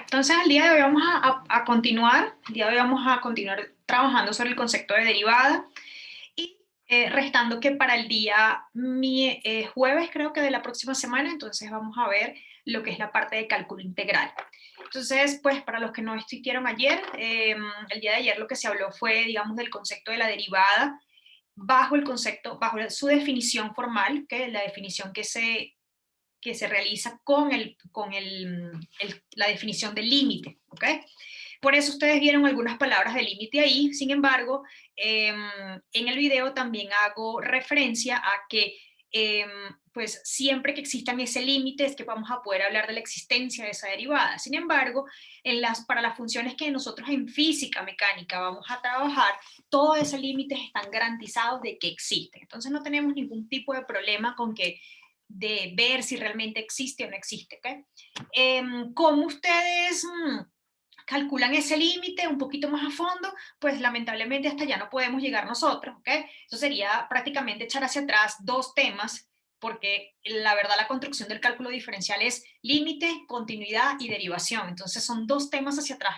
entonces el día de hoy vamos a continuar, el día de hoy vamos a continuar trabajando sobre el concepto de derivada y restando que para el día jueves creo que de la próxima semana, entonces vamos a ver lo que es la parte de cálculo integral. Entonces, pues para los que no estuvieron ayer, el día de ayer lo que se habló fue, digamos, del concepto de la derivada bajo el concepto, bajo su definición formal, que es la definición que se realiza con la definición del límite, ¿ok? Por eso ustedes vieron algunas palabras de límite ahí, sin embargo, en el video también hago referencia a que pues siempre que existan ese límite es que vamos a poder hablar de la existencia de esa derivada. Sin embargo, para las funciones que nosotros en física mecánica vamos a trabajar, todos esos límites están garantizados de que existen. Entonces no tenemos ningún tipo de problema con que de ver si realmente existe o no existe. ¿Okay? ¿Cómo ustedes calculan ese límite un poquito más a fondo? Pues lamentablemente hasta allá no podemos llegar nosotros. ¿Okay? Eso sería prácticamente echar hacia atrás dos temas, porque la verdad la construcción del cálculo diferencial es límite, continuidad y derivación. Entonces son dos temas hacia atrás.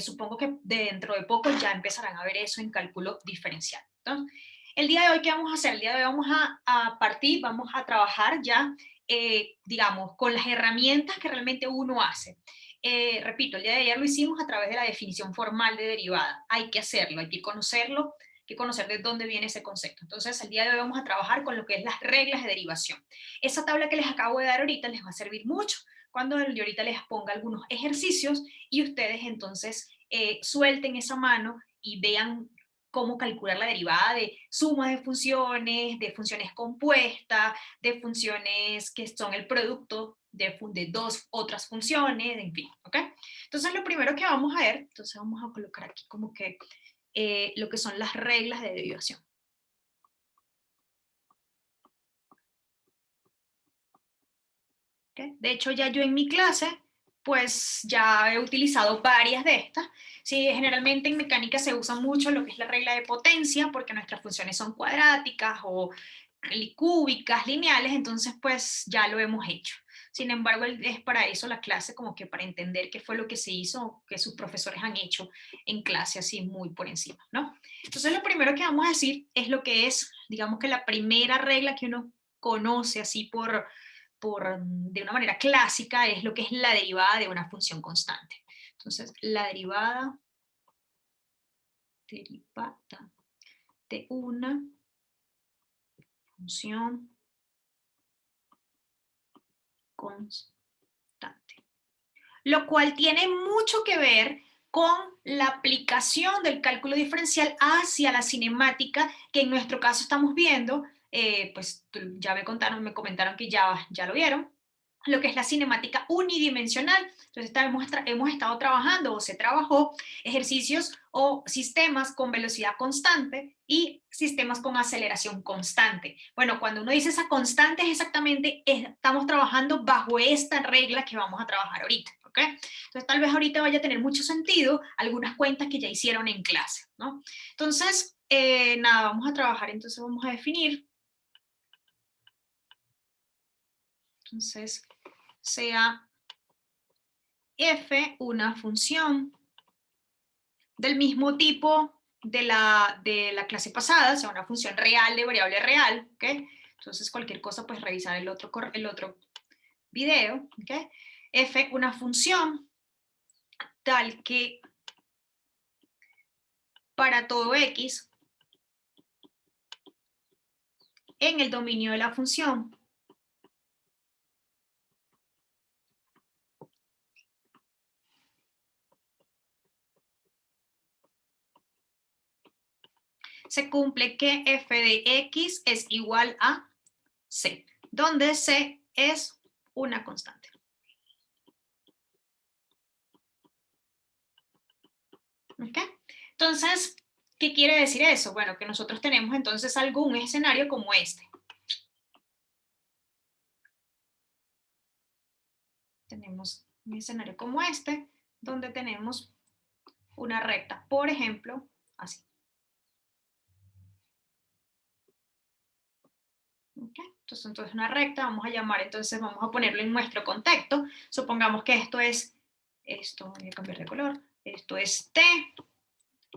Supongo que dentro de poco ya empezarán a ver eso en cálculo diferencial. ¿No? El día de hoy, ¿qué vamos a hacer? El día de hoy vamos a partir, vamos a trabajar ya, digamos, con las herramientas que realmente uno hace. Repito, el día de ayer lo hicimos a través de la definición formal de derivada. Hay que hacerlo, hay que conocerlo, hay que conocer de dónde viene ese concepto. Entonces, el día de hoy vamos a trabajar con lo que es las reglas de derivación. Esa tabla que les acabo de dar ahorita les va a servir mucho cuando yo ahorita les ponga algunos ejercicios y ustedes entonces suelten esa mano y vean cómo calcular la derivada de sumas de funciones compuestas, de funciones que son el producto de dos otras funciones, en fin, ¿ok? Entonces lo primero que vamos a ver, entonces vamos a colocar aquí como que lo que son las reglas de derivación. ¿Okay? De hecho, ya yo en mi clase, pues ya he utilizado varias de estas. Sí, generalmente en mecánica se usa mucho lo que es la regla de potencia, porque nuestras funciones son cuadráticas o cúbicas, lineales, entonces pues ya lo hemos hecho. Sin embargo, es para eso la clase, como que para entender qué fue lo que se hizo, que sus profesores han hecho en clase así muy por encima, ¿no? Entonces lo primero que vamos a decir es lo que es, digamos que la primera regla que uno conoce así de una manera clásica, es lo que es la derivada de una función constante. Entonces, la derivada de una función constante. Lo cual tiene mucho que ver con la aplicación del cálculo diferencial hacia la cinemática, que en nuestro caso estamos viendo, pues ya me comentaron que ya lo vieron, lo que es la cinemática unidimensional. Entonces hemos estado trabajando o se trabajó ejercicios o sistemas con velocidad constante y sistemas con aceleración constante. Bueno, cuando uno dice esa constante es exactamente, estamos trabajando bajo esta regla que vamos a trabajar ahorita. ¿Okay? Entonces tal vez ahorita vaya a tener mucho sentido algunas cuentas que ya hicieron en clase, ¿no? Entonces, nada, vamos a trabajar, entonces vamos a definir. Entonces, sea f una función del mismo tipo de la clase pasada, sea una función real de variable real, ¿ok? Entonces cualquier cosa, pues revisar el otro video, ¿ok? F una función tal que para todo x en el dominio de la función se cumple que f de x es igual a c, donde c es una constante. ¿Ok? Entonces, ¿qué quiere decir eso? Bueno, que nosotros tenemos entonces algún escenario como este. Tenemos un escenario como este, donde tenemos una recta, por ejemplo, así. ¿Okay? Entonces una recta, vamos a ponerlo en nuestro contexto. Supongamos que esto es esto voy a cambiar de color, esto es t,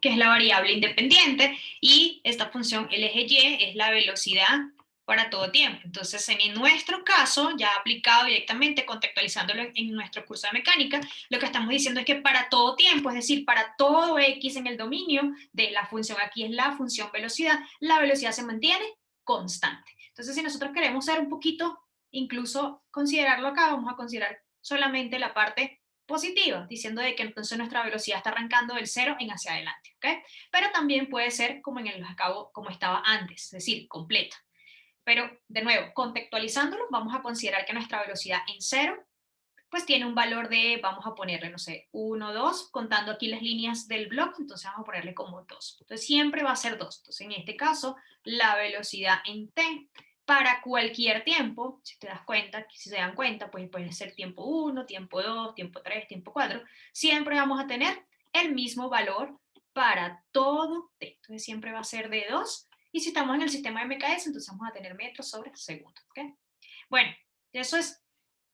que es la variable independiente, y esta función el eje y es la velocidad para todo tiempo. Entonces, en nuestro caso, ya aplicado directamente, contextualizándolo en nuestro curso de mecánica, lo que estamos diciendo es que para todo tiempo, es decir, para todo x en el dominio de la función, aquí es la función velocidad, la velocidad se mantiene constante. Entonces, si nosotros queremos ser un poquito, incluso considerarlo acá, vamos a considerar solamente la parte positiva, diciendo de que entonces nuestra velocidad está arrancando del 0 en hacia adelante, ¿ok? Pero también puede ser como en el acabo, como estaba antes, es decir, completa. Pero, de nuevo, contextualizándolo, vamos a considerar que nuestra velocidad en 0, pues tiene un valor de, vamos a ponerle, no sé, 1, 2, contando aquí las líneas del bloque, entonces vamos a ponerle como 2. Entonces siempre va a ser 2. Entonces en este caso, la velocidad en t para cualquier tiempo, si te das cuenta, si se dan cuenta, pues puede ser tiempo 1, tiempo 2, tiempo 3, tiempo 4, siempre vamos a tener el mismo valor para todo t. Entonces siempre va a ser de 2, y si estamos en el sistema de MKS, entonces vamos a tener metros sobre segundo, ¿ok? Bueno, eso es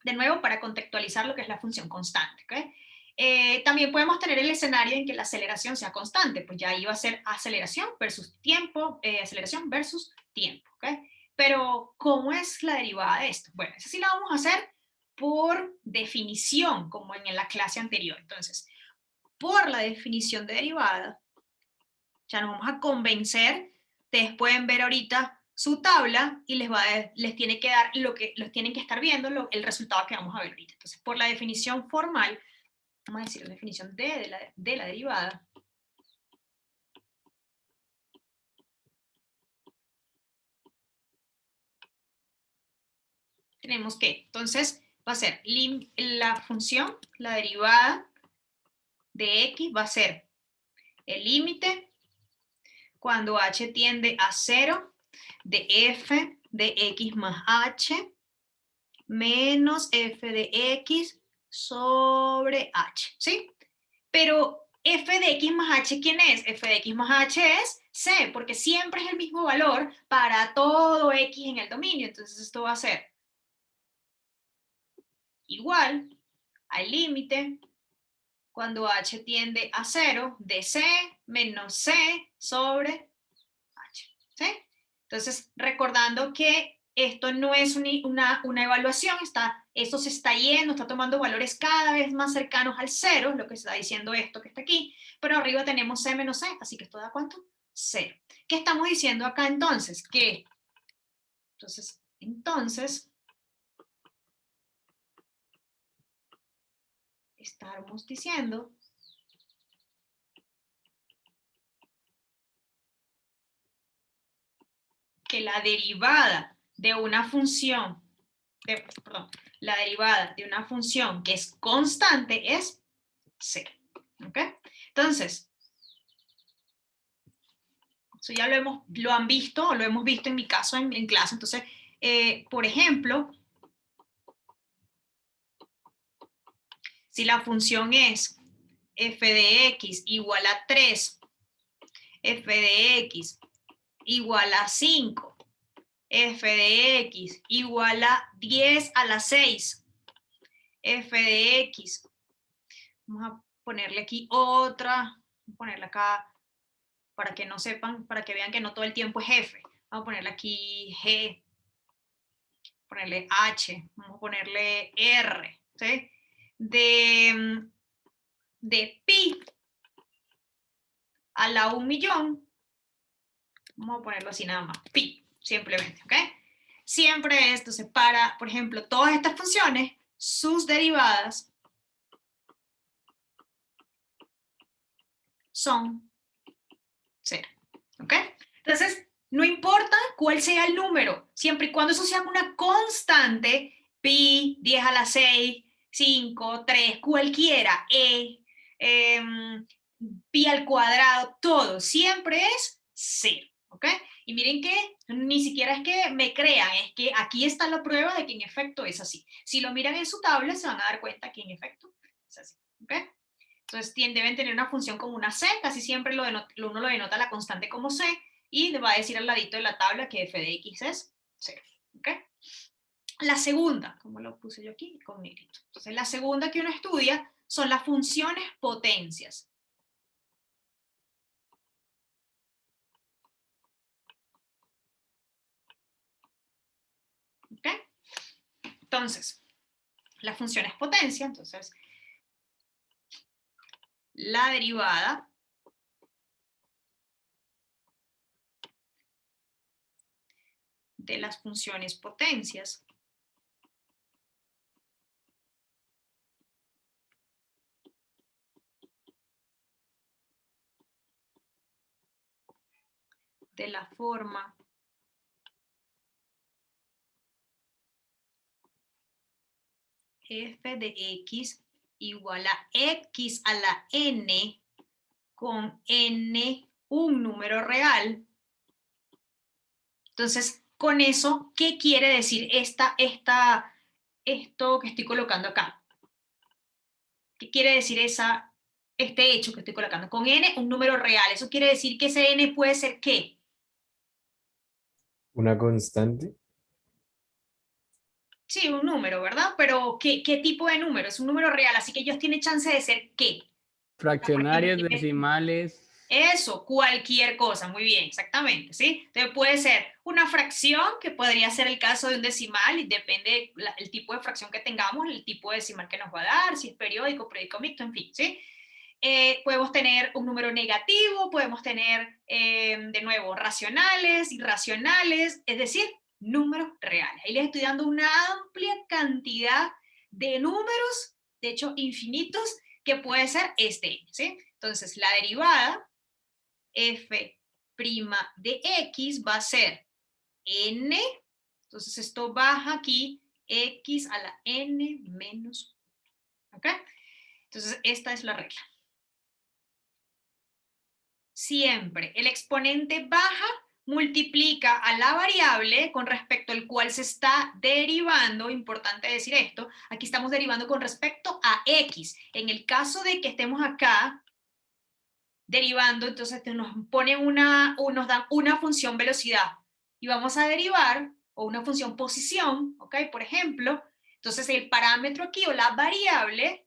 de nuevo para contextualizar lo que es la función constante, ¿ok? También podemos tener el escenario en que la aceleración sea constante, pues ya ahí va a ser aceleración versus tiempo, aceleración versus tiempo, ¿ok? Pero, ¿cómo es la derivada de esto? Bueno, eso sí la vamos a hacer por definición, como en la clase anterior. Entonces, por la definición de derivada, ya nos vamos a convencer, ustedes pueden ver ahorita su tabla y les tiene que dar lo que los tienen que estar viendo, el resultado que vamos a ver ahorita. Entonces, por la definición formal, vamos a decir la definición de la derivada, tenemos que, entonces, va a ser la función, la derivada de x va a ser el límite cuando h tiende a 0 de f de x más h menos f de x sobre h, ¿sí? Pero f de x más h, ¿quién es? F de x más h es c, porque siempre es el mismo valor para todo x en el dominio. Entonces esto va a ser igual al límite cuando h tiende a 0 de c menos c sobre h, ¿sí? Entonces, recordando que esto no es una evaluación, esto se está yendo, está tomando valores cada vez más cercanos al 0, lo que está diciendo esto que está aquí, pero arriba tenemos c menos c, así que esto da ¿cuánto? 0. ¿Qué estamos diciendo acá entonces? Que, entonces, estamos diciendo que la derivada de una función, la derivada de una función que es constante es 0. ¿Ok? Entonces, eso ya lo han visto, o lo hemos visto en mi caso en clase. Entonces, por ejemplo, si la función es f de x igual a 3, f de x igual a 5, f de x igual a 10 a la 6, f de x, vamos a ponerle aquí otra, vamos a ponerle acá para que no sepan, para que vean que no todo el tiempo es f. Vamos a ponerle aquí g, ponerle h, vamos a ponerle r, ¿sí? De pi a la 1.000.000, vamos a ponerlo así nada más, pi, simplemente, ¿ok? Siempre esto se para, por ejemplo, todas estas funciones, sus derivadas son 0, ¿ok? Entonces, no importa cuál sea el número, siempre y cuando eso sea una constante, pi, 10 a la 6, 5, 3, cualquiera, pi al cuadrado, todo, siempre es 0, ¿ok? Y miren que ni siquiera es que me crean, es que aquí está la prueba de que en efecto es así. Si lo miran en su tabla, se van a dar cuenta que en efecto es así, ¿ok? Entonces deben tener una función como una c, casi siempre uno lo denota la constante como c, y le va a decir al ladito de la tabla que f de x es 0, ¿ok? La segunda, como lo puse yo aquí, con negrito. Entonces la segunda que uno estudia son las funciones potencias. ¿Ok? Entonces, la función es potencia, entonces la derivada de las funciones potencias de la forma f de x igual a x a la n con n un número real. Entonces, con eso, ¿qué quiere decir esto que estoy colocando acá? ¿Qué quiere decir este hecho que estoy colocando? Con n, un número real. Eso quiere decir que ese n puede ser ¿qué? Una constante. Sí, un número, ¿verdad? Pero ¿qué tipo de número? Es un número real, así que ellos tienen chance de ser ¿qué? Fraccionarios, decimales. Eso, cualquier cosa, muy bien, exactamente, ¿sí? Entonces puede ser una fracción, que podría ser el caso de un decimal, y depende el tipo de fracción que tengamos, el tipo de decimal que nos va a dar, si es periódico mixto, en fin, ¿sí? Podemos tener un número negativo, podemos tener, de nuevo, racionales, irracionales, es decir, números reales. Ahí les estoy dando una amplia cantidad de números, de hecho infinitos, que puede ser este, ¿sí? Entonces, la derivada f' de x va a ser n, entonces esto baja aquí, x a la n menos 1, ¿ok? Entonces, esta es la regla. Siempre el exponente baja multiplica a la variable con respecto al cual se está derivando, importante decir esto, aquí estamos derivando con respecto a x. En el caso de que estemos acá derivando, entonces nos nos dan una función velocidad y vamos a derivar, o una función posición, ¿ok? Por ejemplo, entonces el parámetro aquí, o la variable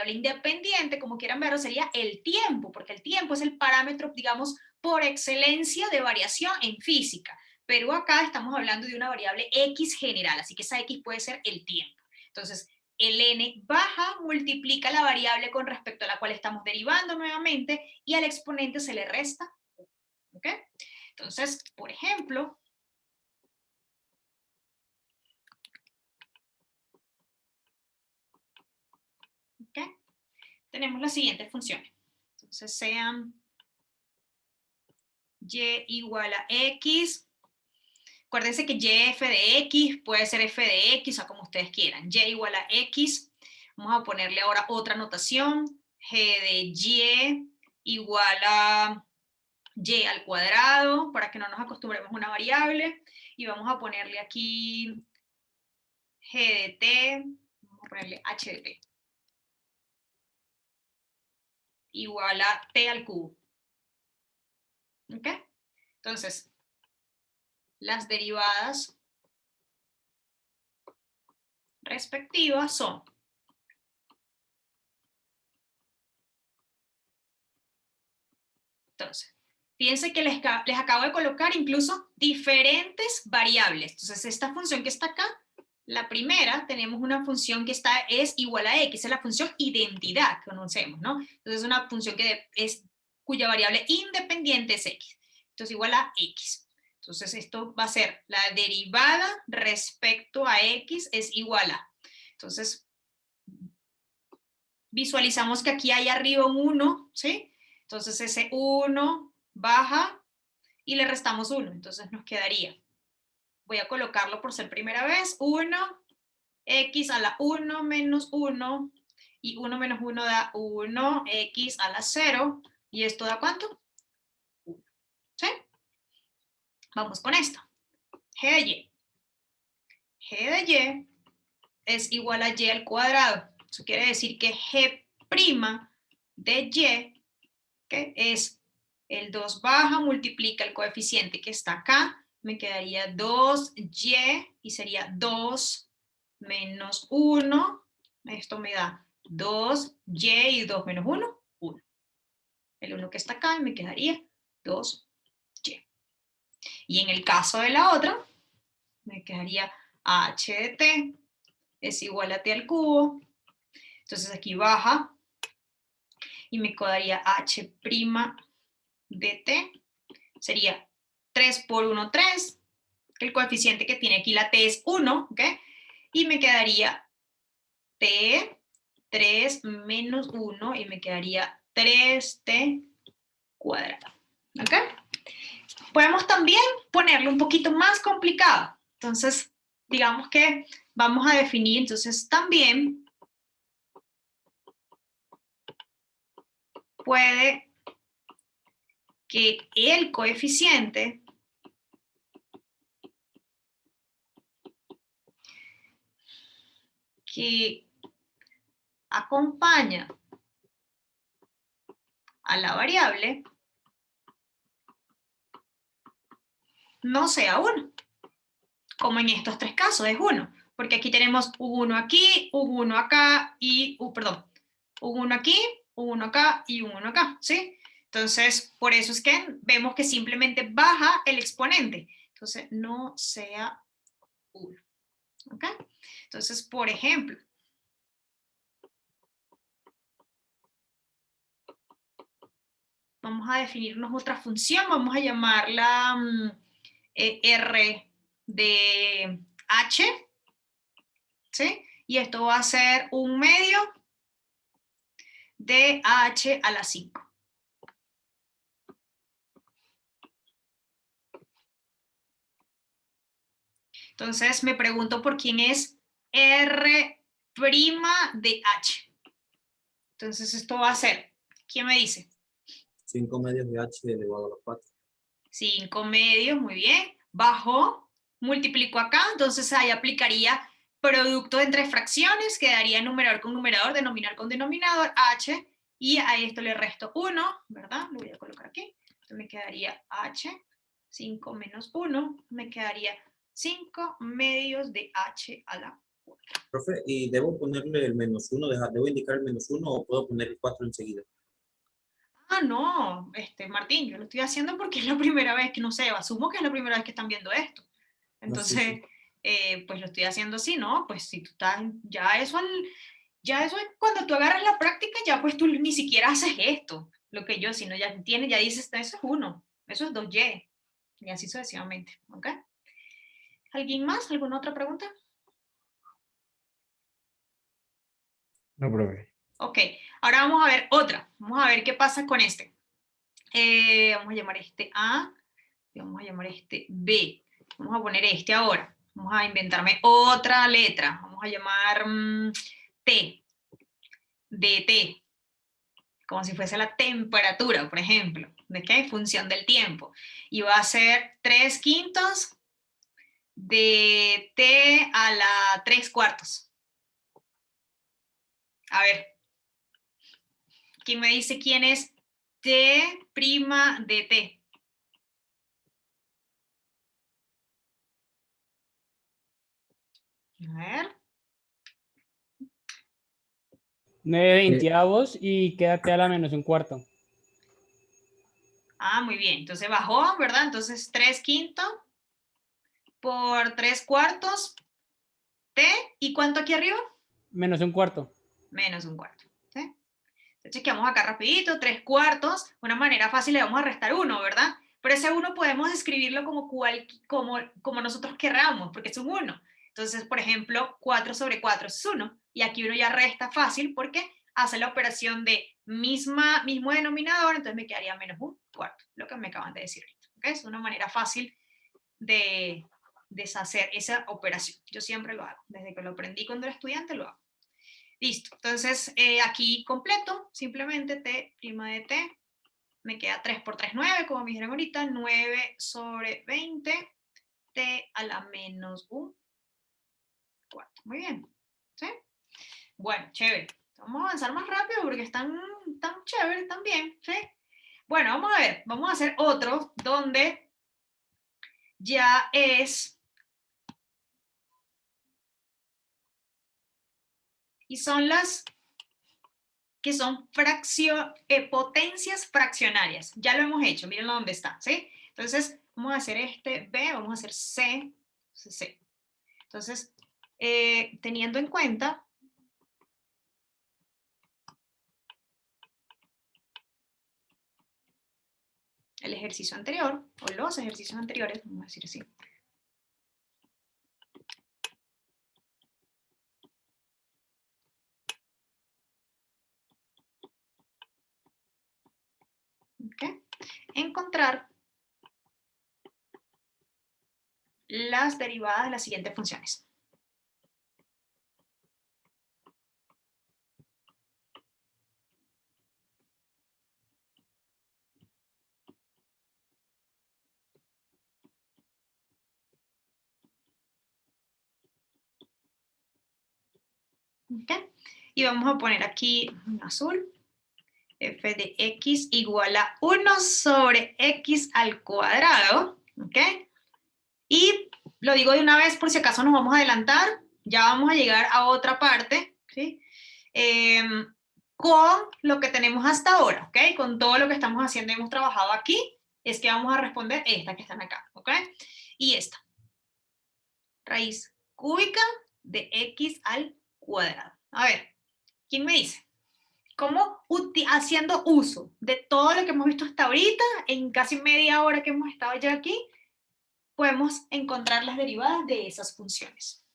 independiente, como quieran verlo, sería el tiempo, porque el tiempo es el parámetro, digamos, por excelencia de variación en física. Pero acá estamos hablando de una variable x general, así que esa x puede ser el tiempo. Entonces, el n baja multiplica la variable con respecto a la cual estamos derivando nuevamente y al exponente se le resta 1. ¿Ok? Entonces, por ejemplo, ¿okay? Tenemos las siguientes funciones. Entonces, sean y igual a x. Acuérdense que y f de x puede ser f de x, o como ustedes quieran. Y igual a x. Vamos a ponerle ahora otra notación. G de y igual a y al cuadrado, para que no nos acostumbremos a una variable. Y vamos a ponerle aquí g de t, vamos a ponerle h de t, igual a t al cubo. ¿Ok? Entonces, las derivadas respectivas son entonces, fíjense que les acabo de colocar incluso diferentes variables. Entonces, esta función que está acá, la primera, tenemos una función que es igual a x, es la función identidad que conocemos, ¿no? Entonces, es una función cuya variable independiente es x. Entonces, igual a x. Entonces, esto va a ser la derivada respecto a x es igual a. Entonces, visualizamos que aquí hay arriba un 1, ¿sí? Entonces ese 1 baja y le restamos 1. Entonces nos quedaría, voy a colocarlo por ser primera vez, 1, x a la 1 menos 1, y 1 menos 1 da 1, x a la 0, y esto da ¿cuánto? 1. ¿Sí? Vamos con esto. G de y. G de y es igual a y al cuadrado. Eso quiere decir que g' de y, que es el 2 baja, multiplica el coeficiente que está acá, me quedaría 2y y sería 2 menos 1, esto me da 2y y 2 menos 1, 1. El 1 que está acá me quedaría 2y. Y en el caso de la otra, me quedaría h de t es igual a t al cubo. Entonces aquí baja y me quedaría h' de t. Sería 3 por 1, 3. El coeficiente que tiene aquí la t es 1, ¿ok? Y me quedaría t, 3 menos 1, y me quedaría 3t cuadrado, ¿ok? Podemos también ponerlo un poquito más complicado. Entonces, digamos que vamos a definir, entonces también puede que el coeficiente que acompaña a la variable no sea 1, como en estos tres casos es 1, porque aquí tenemos un 1 aquí, un 1 acá y, perdón, un 1 aquí, un 1 acá y un 1 acá, ¿sí? Entonces, por eso es que vemos que simplemente baja el exponente. Entonces, no sea 1, ¿ok? Entonces, por ejemplo, vamos a definirnos otra función, vamos a llamarla R de H, ¿sí? Y esto va a ser un medio de H a la 5. Entonces me pregunto por quién es R' de H. Entonces esto va a ser, ¿quién me dice? 5 medios de h elevado a la 4. 5 medios, muy bien. Bajo, multiplico acá, entonces ahí aplicaría producto entre fracciones, quedaría numerador con numerador, denominador con denominador, h, y a esto le resto 1, ¿verdad? Lo voy a colocar aquí. Entonces me quedaría h, 5 menos 1, me quedaría 5 medios de h a la 4. Profe, ¿y debo ponerle el -1, debo indicar el -1 o puedo poner el 4 enseguida? Ah, no, Martín, yo lo estoy haciendo porque es la primera vez que, no sé, asumo que es la primera vez que están viendo esto. No, sí, Entonces, sí. pues lo estoy haciendo así, ¿no? Pues si tú estás, ya eso es cuando tú agarras la práctica, ya pues tú ni siquiera haces esto. Lo que yo, si no ya tienes, ya dices, eso es 1, eso es 2y, y así sucesivamente, ¿ok? ¿Alguien más? ¿Alguna otra pregunta? No, profe. Ok, ahora vamos a ver otra. Vamos a ver qué pasa con este. Vamos a llamar este A, y vamos a llamar este B. Vamos a poner este ahora. Vamos a inventarme otra letra. Vamos a llamar T, de T, como si fuese la temperatura, por ejemplo. ¿De qué? Función del tiempo. Y va a ser 3/5 de T a la 3/4. A ver, ¿quién me dice quién es T' de T? A ver. 9/20 y quédate a la -1/4. Ah, muy bien. Entonces bajó, ¿verdad? Entonces 3/5 por 3/4 T. ¿Y cuánto aquí arriba? -1/4. -1/4. ¿Sí? Entonces chequeamos acá rapidito, 3/4. Una manera fácil le vamos a restar 1, ¿verdad? Pero ese 1 podemos escribirlo como nosotros querramos, porque es un 1. Entonces, por ejemplo, 4/4 es 1. Y aquí uno ya resta fácil porque hace la operación de mismo denominador, entonces me quedaría -1/4, lo que me acaban de decir ahorita. ¿Okay? Es una manera fácil de deshacer esa operación. Yo siempre lo hago. Desde que lo aprendí cuando era estudiante, lo hago. Listo. Entonces, aquí completo, simplemente T' de T. Me queda 3 por 3, 9, como me dijeron ahorita. 9/20, T a la -1/4. Muy bien. ¿Sí? Bueno, chévere. Vamos a avanzar más rápido porque están tan chéveres también. ¿Sí? Bueno, vamos a ver. Vamos a hacer otro donde ya es... Y son las que son potencias fraccionarias. Ya lo hemos hecho, mírenlo dónde está, ¿sí? Entonces, vamos a hacer este B, vamos a hacer C, C. Entonces, teniendo en cuenta el ejercicio anterior, o los ejercicios anteriores, vamos a decir así. ¿Okay? Encontrar las derivadas de las siguientes funciones. ¿Okay? Y vamos a poner aquí en azul, f de x igual a 1 sobre x al cuadrado, ¿ok? Y lo digo de una vez por si acaso nos vamos a adelantar, ya vamos a llegar a otra parte, ¿sí? Con lo que tenemos hasta ahora, ¿ok? Con todo lo que estamos haciendo y hemos trabajado aquí, es que vamos a responder esta que están acá, ¿ok? Y esta. Raíz cúbica de x al cuadrado. A ver, ¿quién me dice? ¿Cómo haciendo uso de todo lo que hemos visto hasta ahorita, en casi media hora que hemos estado ya aquí, podemos encontrar las derivadas de esas funciones?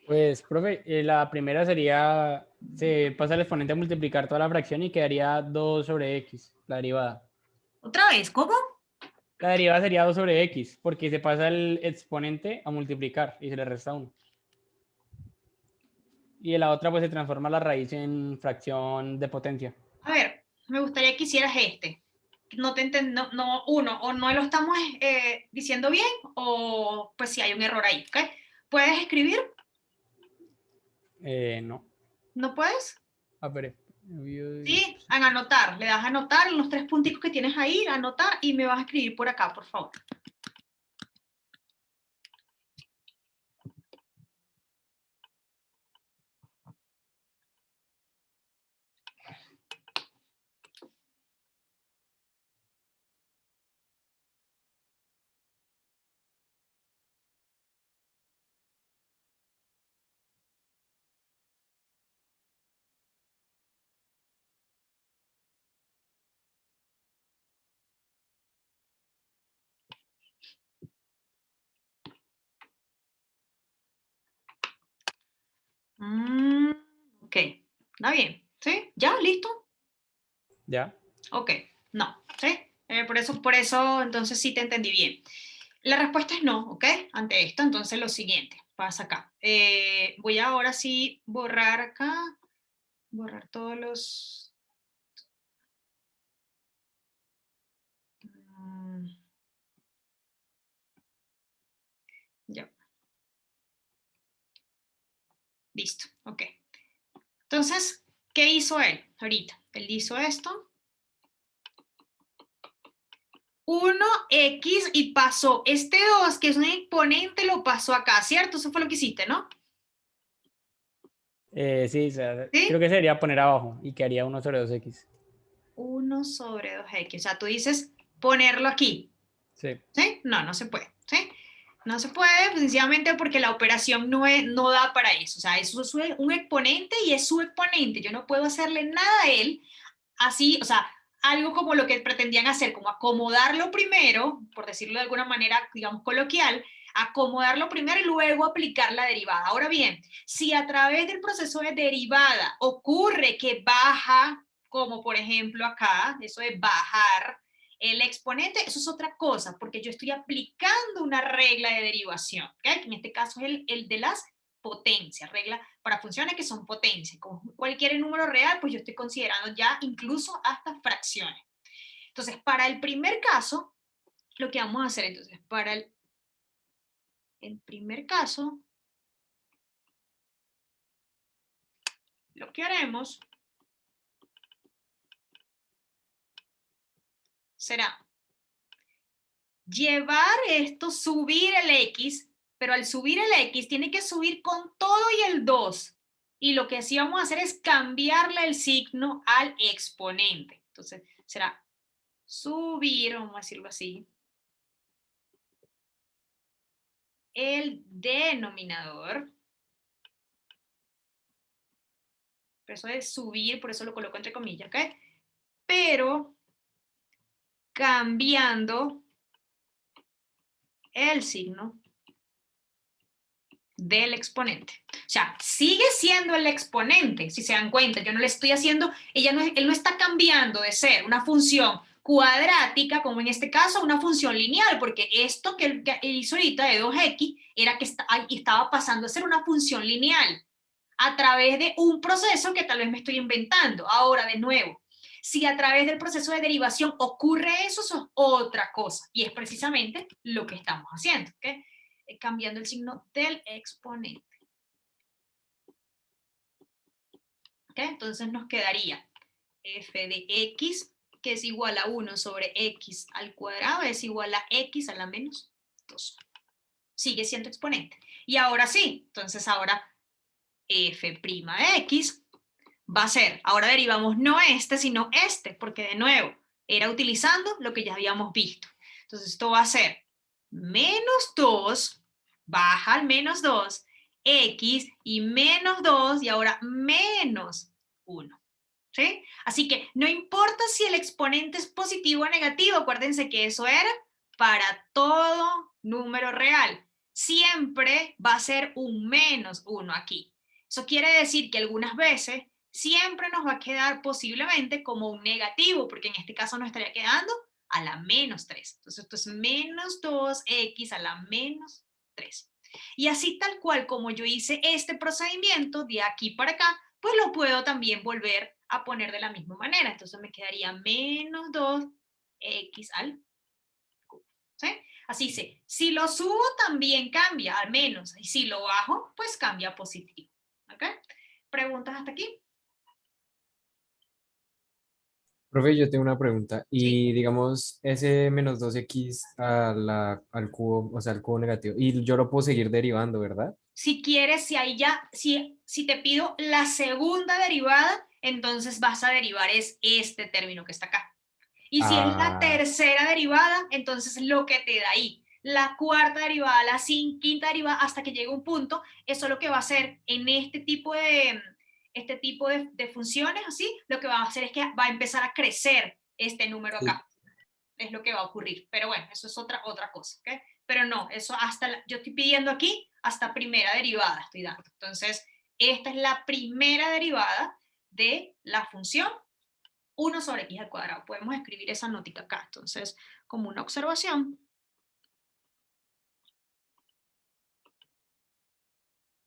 Pues, profe, la primera sería, se pasa el exponente a multiplicar toda la fracción y quedaría 2 sobre x, la derivada. ¿Otra vez? ¿Cómo? La derivada sería 2 sobre x, porque se pasa el exponente a multiplicar y se le resta 1. Y en la otra pues se transforma la raíz en fracción de potencia. A ver, me gustaría que hicieras este. No te entiendo, no, uno, o no lo estamos diciendo bien, o pues si hay un error ahí, ¿ok? ¿Puedes escribir? No. ¿No puedes? A ver. Sí, en anotar. Le das a anotar en los 3 punticos que tienes ahí, anotar, y me vas a escribir por acá, por favor. Ok, está bien. ¿Sí? ¿Ya? ¿Listo? ¿Ya? Ok, no. ¿Sí? Por eso, entonces sí te entendí bien. La respuesta es no, ¿ok? Ante esto, entonces lo siguiente, pasa acá. Voy ahora sí borrar acá, borrar todos los... Ya. Listo, ok. Entonces, ¿qué hizo él ahorita? Él hizo esto. 1x y pasó este 2, que es un exponente, lo pasó acá, ¿cierto? Eso fue lo que hiciste, ¿no? Sí, o sea, ¿Sí? creo que sería poner abajo y quedaría 1 sobre 2x. 1 sobre 2x. O sea, tú dices ponerlo aquí. Sí. ¿Sí? No, no se puede. ¿Sí? No se puede, sencillamente porque la operación no da para eso. O sea, eso es un exponente y es su exponente. Yo no puedo hacerle nada a él así, o sea, algo como lo que pretendían hacer, como acomodarlo primero, por decirlo de alguna manera, digamos, coloquial, acomodarlo primero y luego aplicar la derivada. Ahora bien, si a través del proceso de derivada ocurre que baja, como por ejemplo acá, eso de bajar el exponente, eso es otra cosa, porque yo estoy aplicando una regla de derivación, ¿okay? Que en este caso es el de las potencias, regla para funciones que son potencias. Con cualquier número real, pues yo estoy considerando ya incluso hasta fracciones. Entonces, para el primer caso, lo que vamos a hacer entonces, para el primer caso, lo que haremos será llevar esto, subir el x, pero al subir el x tiene que subir con todo y el 2. Y lo que sí vamos a hacer es cambiarle el signo al exponente. Entonces será subir, vamos a decirlo así, el denominador. Eso es subir, por eso lo coloco entre comillas, ¿ok? Pero cambiando el signo del exponente. O sea, sigue siendo el exponente, si se dan cuenta, yo no le estoy haciendo, él no está cambiando de ser una función cuadrática, como en este caso, una función lineal, porque esto que él hizo ahorita de 2x era que estaba pasando a ser una función lineal a través de un proceso que tal vez me estoy inventando. Ahora, de nuevo, si a través del proceso de derivación ocurre eso, eso es otra cosa, y es precisamente lo que estamos haciendo, ¿ok? Cambiando el signo del exponente. ¿Ok? Entonces nos quedaría f de x, que es igual a 1 sobre x al cuadrado, es igual a x a la menos 2. Sigue siendo exponente. Y ahora sí, entonces ahora f' de x va a ser, ahora derivamos no este, sino este, porque de nuevo, era utilizando lo que ya habíamos visto. Entonces esto va a ser menos 2, baja al menos 2, x y menos 2 y ahora menos 1. ¿Sí? Así que no importa si el exponente es positivo o negativo, acuérdense que eso era para todo número real. Siempre va a ser un menos 1 aquí. Eso quiere decir que algunas veces siempre nos va a quedar posiblemente como un negativo, porque en este caso nos estaría quedando a la menos 3. Entonces esto es menos 2x a la menos 3. Y así tal cual como yo hice este procedimiento de aquí para acá, pues lo puedo también volver a poner de la misma manera. Entonces me quedaría menos 2x al cubo. ¿Sí? Así se, si lo subo también cambia al menos, y si lo bajo, pues cambia a positivo. ¿Ok? ¿Preguntas hasta aquí? Profe, yo tengo una pregunta. Sí. Y digamos, ese menos 2x al cubo, o sea, al cubo negativo, y yo lo puedo seguir derivando, ¿verdad? Si quieres, si ahí ya, si te pido la segunda derivada, entonces vas a derivar es este término que está acá. Y si es la Ah, tercera derivada, entonces lo que te da ahí, la cuarta derivada, la quinta derivada, hasta que llegue un punto, eso lo que va a hacer en este tipo de funciones, así, lo que va a hacer es que va a empezar a crecer este número Sí. acá. Es lo que va a ocurrir. Pero bueno, eso es otra cosa, ¿ok? Pero no, eso yo estoy pidiendo aquí hasta primera derivada, estoy dando. Entonces, esta es la primera derivada de la función 1 sobre x al cuadrado. Podemos escribir esa notica acá. Entonces, como una observación.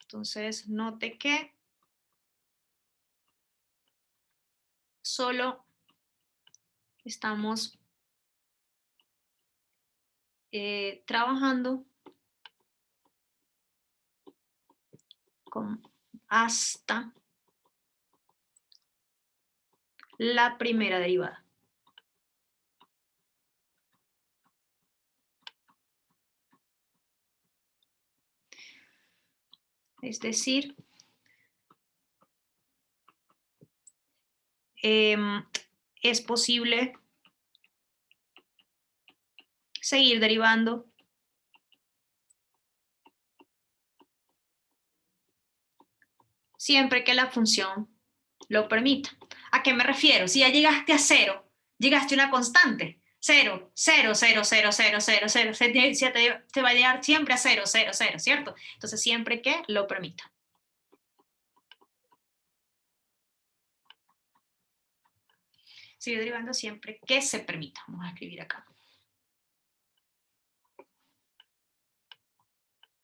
Entonces, note que solo estamos trabajando con hasta la primera derivada. Es decir, es posible seguir derivando siempre que la función lo permita. ¿A qué me refiero? Si ya llegaste a cero, llegaste a una constante, 0, 0, 0, 0, 0, 0, 0, te va a llegar siempre a 0, 0, 0, ¿cierto? Entonces siempre que lo permita. Sigue derivando siempre que se permita. Vamos a escribir acá.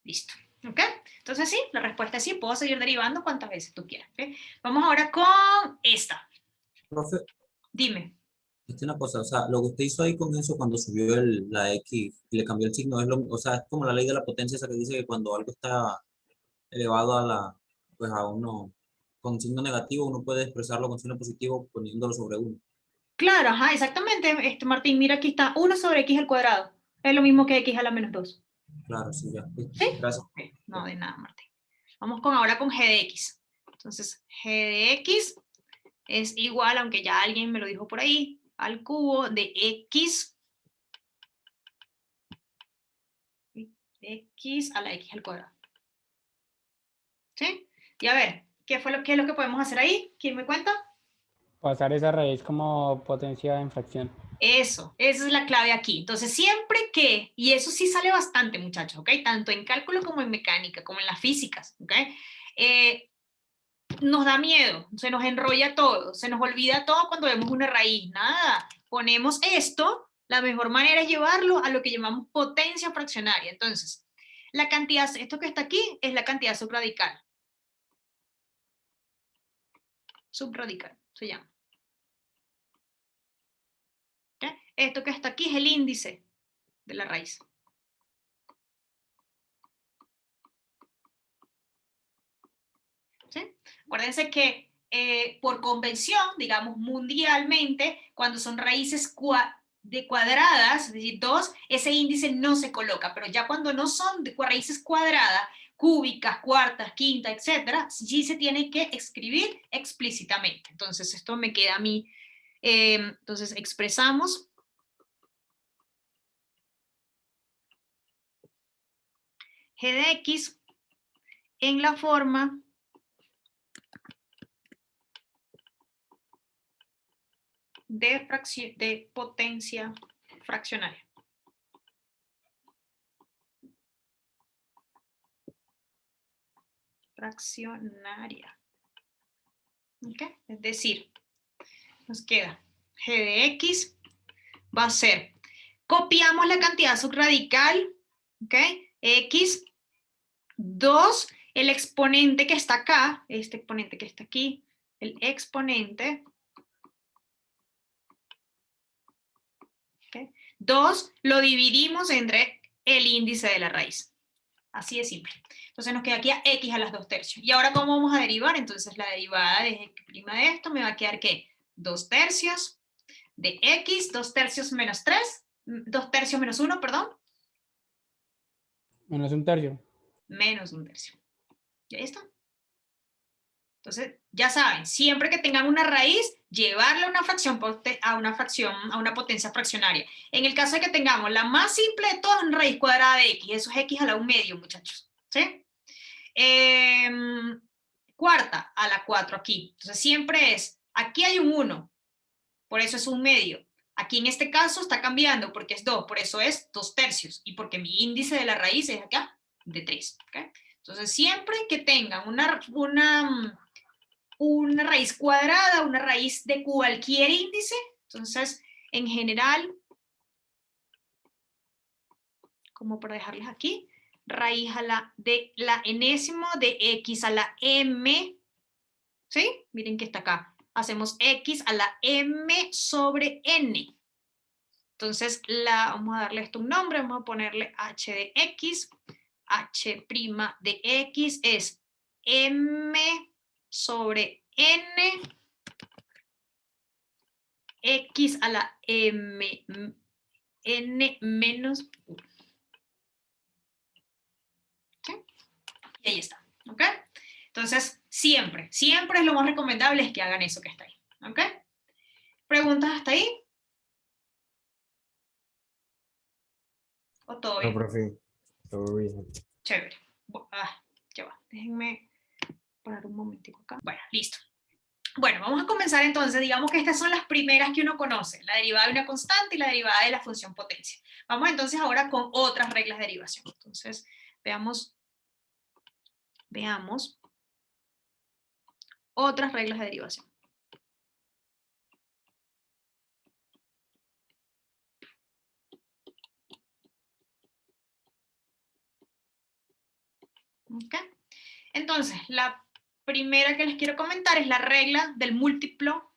Listo. ¿Ok? Entonces sí, la respuesta es sí, puedo seguir derivando cuantas veces tú quieras. ¿Okay? Vamos ahora con esta. Profe, Dime. una cosa, o sea, lo que usted hizo ahí con eso cuando subió la X y le cambió el signo, o sea, es como la ley de la potencia esa que dice que cuando algo está elevado pues a uno, con signo negativo, uno puede expresarlo con signo positivo poniéndolo sobre uno. Claro, ajá, exactamente, Martín, mira aquí está 1 sobre x al cuadrado. Es lo mismo que x a la menos 2. Claro, sí, ya. ¿Sí? Gracias. Ok, no, de nada, Martín. Vamos con ahora con g de x. Entonces, g de x es igual, aunque ya alguien me lo dijo por ahí, al cubo de x a la x al cuadrado. ¿Sí? Y a ver, qué es lo que podemos hacer ahí? ¿Quién me cuenta? Pasar esa raíz como potencia en fracción. Eso, esa es la clave aquí. Entonces, siempre que, y eso sí sale bastante, muchachos, ¿ok? Tanto en cálculo como en mecánica, como en las físicas, ¿ok? Nos da miedo, se nos enrolla todo, se nos olvida todo cuando vemos una raíz. Nada, ponemos esto, la mejor manera es llevarlo a lo que llamamos potencia fraccionaria. Entonces, la cantidad, esto que está aquí, es la cantidad subradical. Subradical, se llama. ¿Okay? Esto que está aquí es el índice de la raíz. ¿Sí? Acuérdense que por convención, digamos mundialmente, cuando son raíces de cuadradas, es decir, 2, ese índice no se coloca, pero ya cuando no son de raíces cuadradas, cúbicas, cuartas, quinta, etcétera, sí se tiene que escribir explícitamente. Entonces, esto me queda a mí. Entonces, expresamos g de x en la forma de potencia fraccionaria. Fraccionaria. ¿Ok? Es decir, nos queda g de x va a ser, copiamos la cantidad subradical, ¿ok? X, 2, el exponente que está acá, este exponente que está aquí, el exponente, ¿ok? 2, lo dividimos entre el índice de la raíz. Así de simple. Entonces nos queda aquí a x a las 2/3. ¿Y ahora cómo vamos a derivar? Entonces la derivada de x' de esto me va a quedar, ¿qué? 2/3 de x, 2/3 menos 3, 2/3 menos 1, perdón. Menos un tercio. Menos 1/3. ¿Y ahí está? Entonces, ya saben, siempre que tengan una raíz, llevarla a una fracción, a una potencia fraccionaria. En el caso de que tengamos la más simple de todas, una raíz cuadrada de x, eso es x a la 1/2, muchachos. ¿Sí? Cuarta a la 4 aquí. Entonces, siempre es, aquí hay un 1, por eso es 1/2. Aquí en este caso está cambiando porque es 2, por eso es 2/3, y porque mi índice de la raíz es acá de 3. ¿Okay? Entonces, siempre que tengan una raíz cuadrada, una raíz de cualquier índice, entonces, en general, como para dejarles aquí, raíz de la enésimo de x a la m, ¿sí? Miren que está acá. Hacemos x a la m sobre n. Entonces, vamos a darle esto un nombre, vamos a ponerle h de x. H' de x es m sobre n, x a la m, n menos 1. ¿Sí? Y ahí está, ¿ok? Entonces, siempre es lo más recomendable es que hagan eso que está ahí, ¿ok? ¿Preguntas hasta ahí? ¿O todo No, bien? profe, todo bien. Chévere. Ya va, déjenme parar un momentico acá. Bueno, listo. Bueno, vamos a comenzar entonces. Digamos que estas son las primeras que uno conoce, la derivada de una constante y la derivada de la función potencia. Vamos entonces ahora con otras reglas de derivación. Entonces, veamos otras reglas de derivación. ¿Ok? Entonces, la primera que les quiero comentar es la regla del múltiplo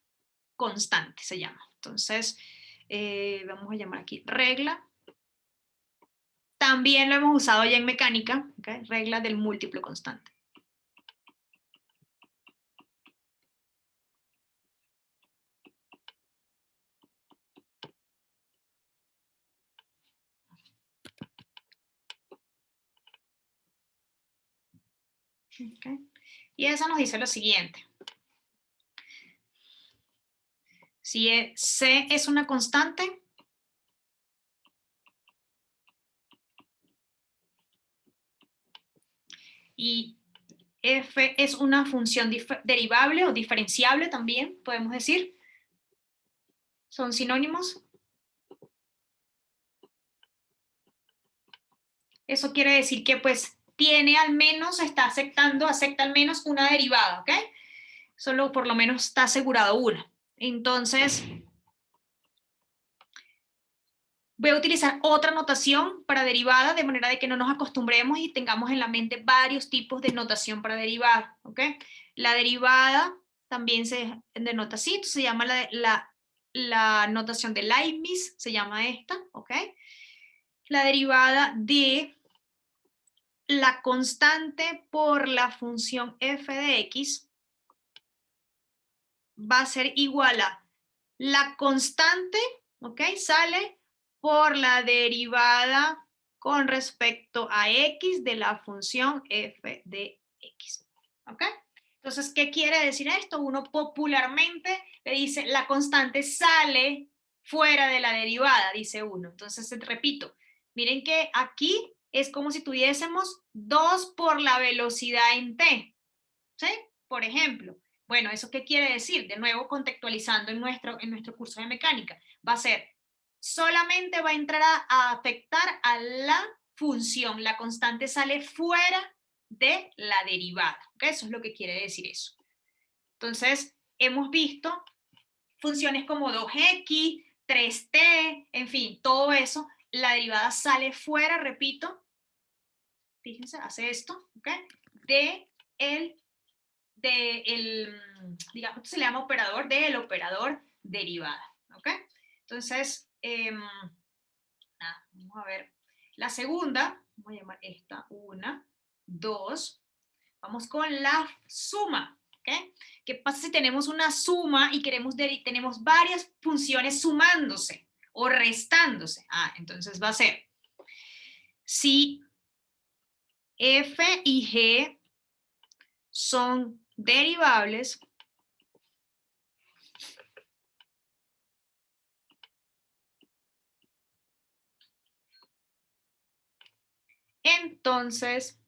constante, se llama. Entonces, vamos a llamar aquí regla. También lo hemos usado ya en mecánica, ¿okay? Regla del múltiplo constante. Okay. Y eso nos dice lo siguiente. Si C es una constante, y f es una función derivable o diferenciable también, podemos decir. Son sinónimos. Eso quiere decir que pues tiene al menos, acepta al menos una derivada, ¿ok? Solo por lo menos está asegurado una. Entonces, voy a utilizar otra notación para derivada, de manera de que no nos acostumbremos y tengamos en la mente varios tipos de notación para derivada, ¿ok? La derivada también se denota así, se llama la notación de Leibniz, se llama esta, ¿ok? La derivada de la constante por la función f de x va a ser igual a la constante, ¿ok? Sale por la derivada con respecto a x de la función f de x, ¿ok? Entonces, ¿qué quiere decir esto? Uno popularmente le dice la constante sale fuera de la derivada, dice uno. Entonces, repito, miren que aquí es como si tuviésemos 2 por la velocidad en t, ¿sí? Por ejemplo. Bueno, ¿eso qué quiere decir? De nuevo, contextualizando en nuestro curso de mecánica. Va a ser, solamente va a entrar a afectar a la función. La constante sale fuera de la derivada. ¿Okay? Eso es lo que quiere decir eso. Entonces, hemos visto funciones como 2x, 3t, en fin, todo eso. La derivada sale fuera, repito, fíjense, hace esto, ¿ok? Digamos, se le llama operador del operador derivada, ¿ok? Entonces, nada, vamos a ver. La segunda, vamos a llamar esta 1, 2, vamos con la suma, ¿ok? ¿Qué pasa si tenemos una suma y tenemos varias funciones sumándose o restándose? Entonces va a ser, si f y g son derivables, entonces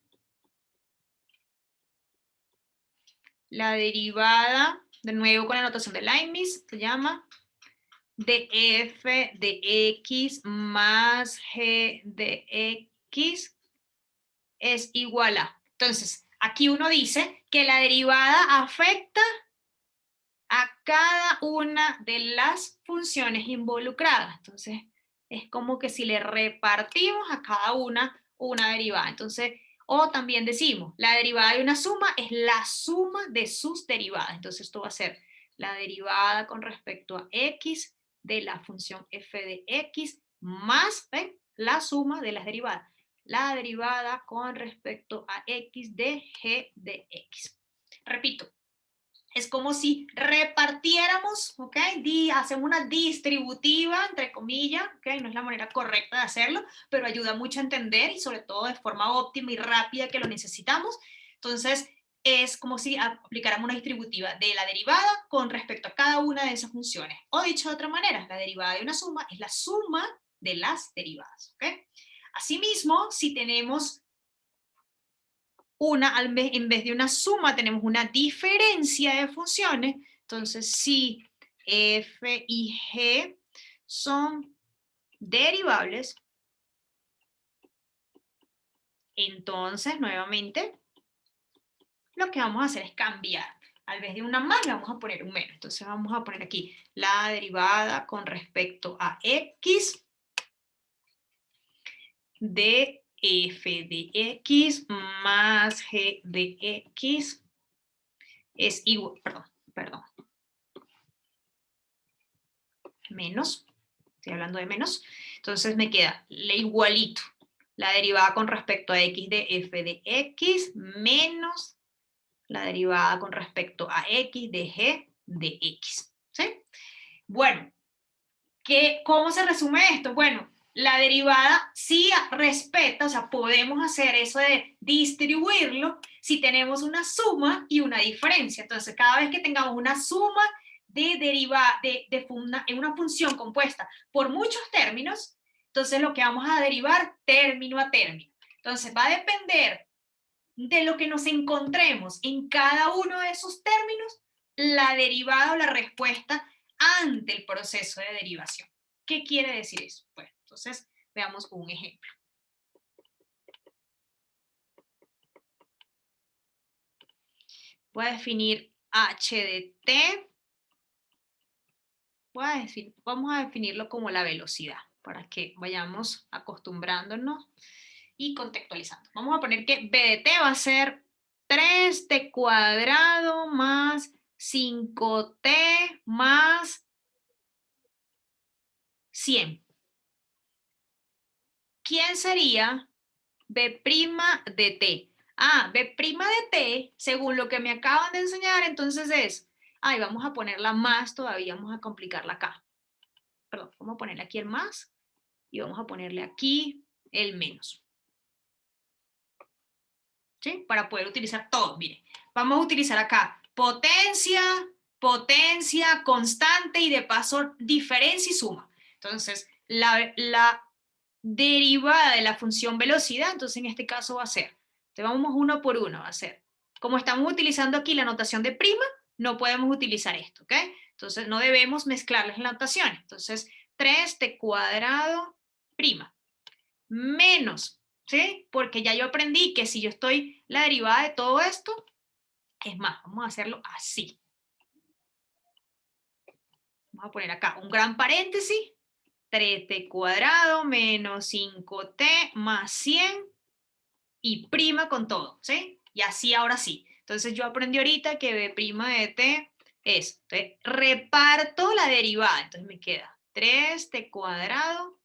la derivada, de nuevo con la notación de Leibniz, se llama de f de x más g de x es igual a. Entonces, aquí uno dice que la derivada afecta a cada una de las funciones involucradas. Entonces, es como que si le repartimos a cada una derivada. Entonces, o también decimos, la derivada de una suma es la suma de sus derivadas. Entonces, esto va a ser la derivada con respecto a x de la función f de x más, ¿ven? La suma de las derivadas. La derivada con respecto a x de g de x. Repito, es como si repartiéramos, ¿ok? Hacemos una distributiva, entre comillas, ¿ok? No es la manera correcta de hacerlo, pero ayuda mucho a entender y sobre todo de forma óptima y rápida que lo necesitamos. Entonces, es como si aplicáramos una distributiva de la derivada con respecto a cada una de esas funciones. O dicho de otra manera, la derivada de una suma es la suma de las derivadas, ¿ok? Asimismo, si tenemos en vez de una suma, tenemos una diferencia de funciones. Entonces, si f y g son derivables, entonces, nuevamente, lo que vamos a hacer es cambiar. Al vez de una más, le vamos a poner un menos. Entonces, vamos a poner aquí la derivada con respecto a x de f de x más g de x es igual, perdón, menos, estoy hablando de menos, entonces me queda le igualito, la derivada con respecto a x de f de x menos la derivada con respecto a x de g de x, ¿sí? Bueno, ¿cómo se resume esto? Bueno, la derivada sí respeta, o sea, podemos hacer eso de distribuirlo si tenemos una suma y una diferencia. Entonces, cada vez que tengamos una suma de derivada en una función compuesta por muchos términos, entonces lo que vamos a derivar término a término. Entonces, va a depender de lo que nos encontremos en cada uno de esos términos, la derivada o la respuesta ante el proceso de derivación. ¿Qué quiere decir eso? Bueno, entonces veamos un ejemplo. Voy a definir h de t. Vamos a definirlo como la velocidad, para que vayamos acostumbrándonos y contextualizando. Vamos a poner que b de t va a ser 3t cuadrado más 5t más 100. ¿Quién sería b' de t? Ah, b' de t, según lo que me acaban de enseñar, entonces es, vamos a ponerla más todavía, vamos a complicarla acá. Perdón, vamos a ponerle aquí el más y vamos a ponerle aquí el menos. ¿Sí? Para poder utilizar todo, mire. Vamos a utilizar acá potencia, potencia, constante y de paso diferencia y suma. Entonces, la derivada de la función velocidad, entonces en este caso va a ser, entonces vamos uno por uno, va a ser, como estamos utilizando aquí la notación de prima, no podemos utilizar esto, ¿ok? Entonces no debemos mezclarlas en la notación. Entonces 3t cuadrado prima, menos, ¿sí? Porque ya yo aprendí que si yo estoy la derivada de todo esto, es más, vamos a hacerlo así. Vamos a poner acá un gran paréntesis, 3t cuadrado menos 5t más 100 y prima con todo, ¿sí? Y así ahora sí. Entonces yo aprendí ahorita que b' de t es, entonces, reparto la derivada, entonces me queda 3t cuadrado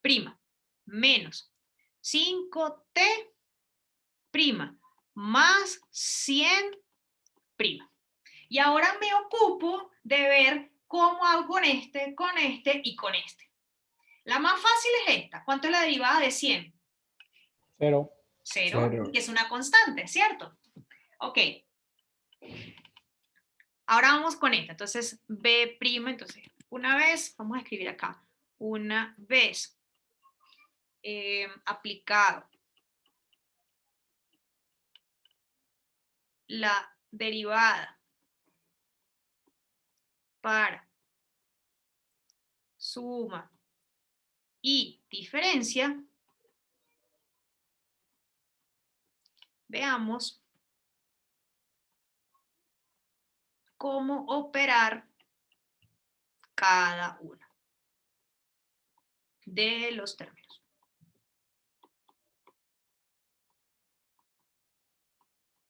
prima menos 5t prima más 100 prima. Y ahora me ocupo de ver cómo hago con este y con este. La más fácil es esta. ¿Cuánto es la derivada de 100? 0. 0, que es una constante, ¿cierto? Ok. Ahora vamos con esta. Entonces, b', entonces, una vez, vamos a escribir acá, una vez aplicado la derivada para suma y diferencia, veamos cómo operar cada uno de los términos.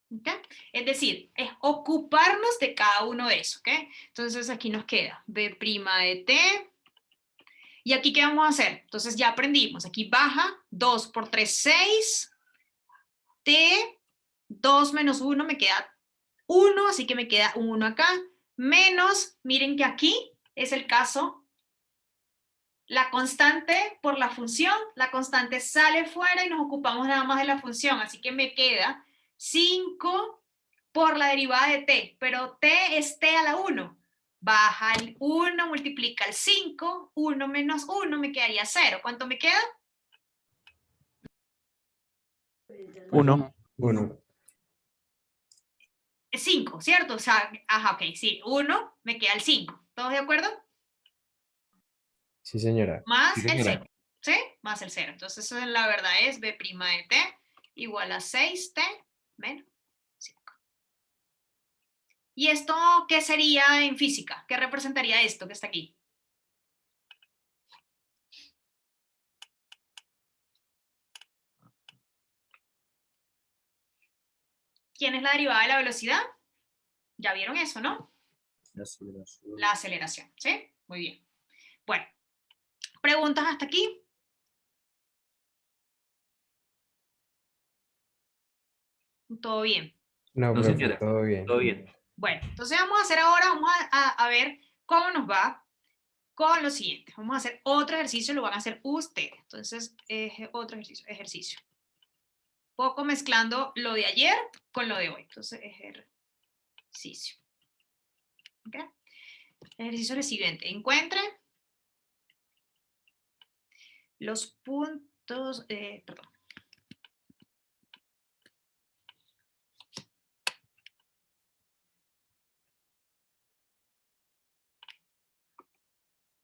¿Okay? Es decir, es ocuparnos de cada uno de esos. ¿Okay? Entonces aquí nos queda b' de t. ¿Y aquí qué vamos a hacer? Entonces ya aprendimos. Aquí baja 2 por 3, 6. T, 2 menos 1 me queda 1, así que me queda un 1 acá. Menos, miren que aquí es el caso, la constante por la función, la constante sale fuera y nos ocupamos nada más de la función, así que me queda 5 por la derivada de t, pero t es t a la 1. Baja el 1, multiplica el 5, 1 menos 1 me quedaría 0. ¿Cuánto me queda? 1. 1. 5, ¿cierto? O sea, ajá, ok, sí, 1 me queda el 5. ¿Todos de acuerdo? Sí, señora. Más Sí, el señora. 0, ¿sí? Más el 0. Entonces, eso en la verdad es b' de t igual a 6t menos 5. ¿Y esto qué sería en física? ¿Qué representaría esto que está aquí? ¿Quién es la derivada de la velocidad? Ya vieron eso, ¿no? La aceleración, ¿sí? Muy bien. Bueno, ¿preguntas hasta aquí? ¿Todo bien? No, No, profe, señora. todo bien. Todo bien. Bueno, entonces vamos a hacer ahora, vamos a ver cómo nos va con lo siguiente. Vamos a hacer otro ejercicio, lo van a hacer ustedes. Entonces, otro ejercicio. Poco mezclando lo de ayer con lo de hoy. Entonces, ejercicio. ¿Ok? El ejercicio es el siguiente. Encuentre los puntos, perdón.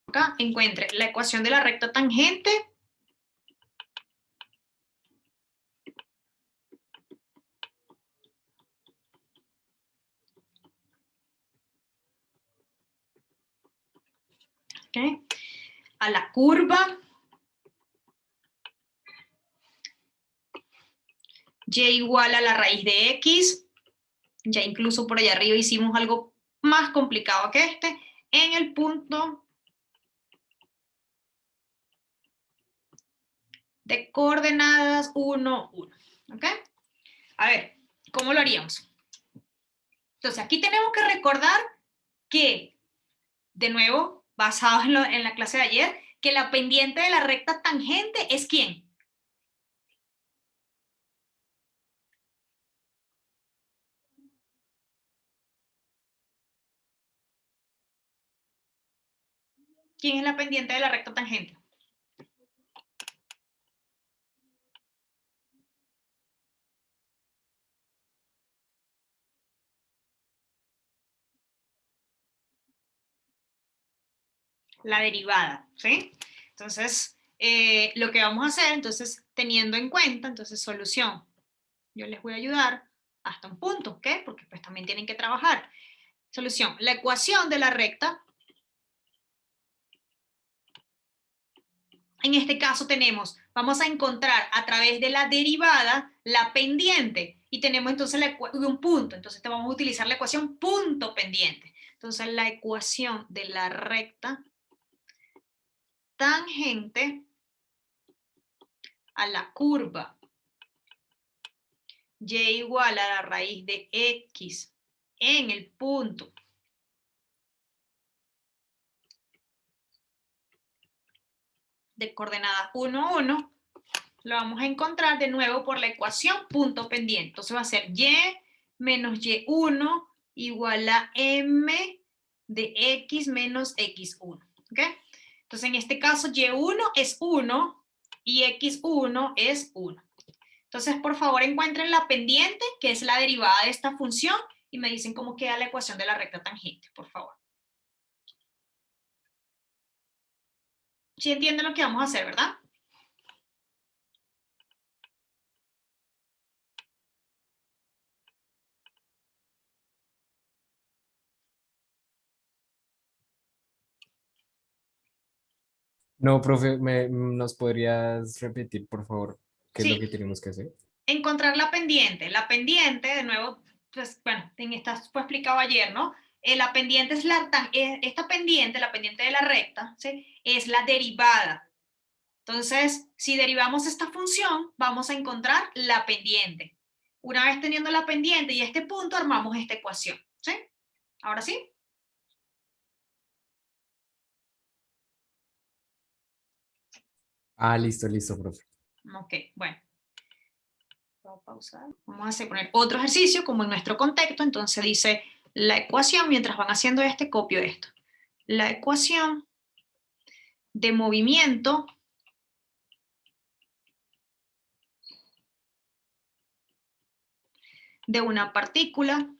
Acá encuentre la ecuación de la recta tangente a la curva y igual a la raíz de x, ya incluso por allá arriba hicimos algo más complicado que este, en el punto de coordenadas 1, 1. ¿Ok? A ver, ¿cómo lo haríamos? Entonces aquí tenemos que recordar que, de nuevo, basado en la clase de ayer, que la pendiente de la recta tangente es ¿quién? ¿Quién es la pendiente de la recta tangente? La derivada, ¿sí? Entonces, lo que vamos a hacer, entonces, teniendo en cuenta, entonces, solución. Yo les voy a ayudar hasta un punto, ¿ok? Porque pues también tienen que trabajar. Solución. La ecuación de la recta, en este caso vamos a encontrar a través de la derivada la pendiente y tenemos entonces un punto. Entonces vamos a utilizar la ecuación punto pendiente. Entonces la ecuación de la recta tangente a la curva y igual a la raíz de x en el punto de coordenadas 1, 1, lo vamos a encontrar de nuevo por la ecuación punto pendiente. Entonces va a ser y menos y1 igual a m de x menos x1. ¿Ok? Entonces en este caso y1 es 1 y x1 es 1. Entonces por favor encuentren la pendiente, que es la derivada de esta función, y me dicen cómo queda la ecuación de la recta tangente, por favor. ¿Sí entienden lo que vamos a hacer, verdad? No, profe, ¿nos podrías repetir, por favor, qué es lo que Sí. tenemos que hacer? Encontrar la pendiente. La pendiente, de nuevo, pues, bueno, fue explicado ayer, ¿no? La pendiente es esta pendiente, la pendiente de la recta, ¿sí? Es la derivada. Entonces, si derivamos esta función, vamos a encontrar la pendiente. Una vez teniendo la pendiente y este punto, armamos esta ecuación, ¿sí? ¿Ahora sí? Ah, listo, profe. Ok, bueno. Voy a pausar. Vamos a poner otro ejercicio como en nuestro contexto. Entonces dice la ecuación, mientras van haciendo copio esto. La ecuación de movimiento de una partícula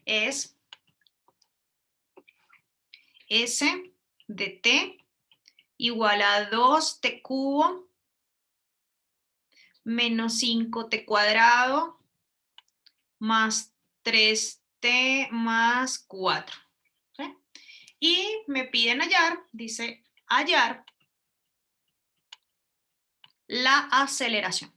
es S de t igual a 2t cubo menos 5t cuadrado más 3t más 4. ¿Sí? Y me piden hallar, dice hallar la aceleración.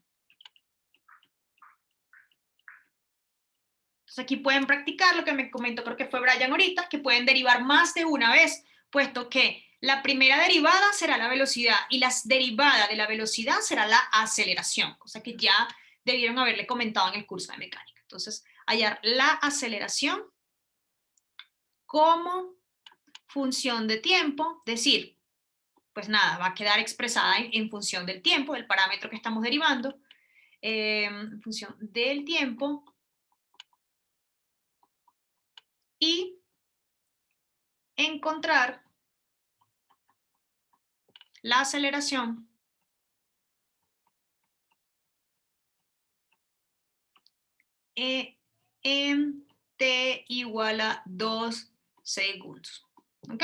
Entonces aquí pueden practicar lo que me comentó, creo que fue Brian ahorita, que pueden derivar más de una vez, puesto que la primera derivada será la velocidad y la derivada de la velocidad será la aceleración, cosa que ya debieron haberle comentado en el curso de mecánica. Entonces hallar la aceleración como función de tiempo, decir, pues nada, va a quedar expresada en función del tiempo, del parámetro que estamos derivando, en función del tiempo, y encontrar la aceleración en t igual a 2 segundos. ¿Ok?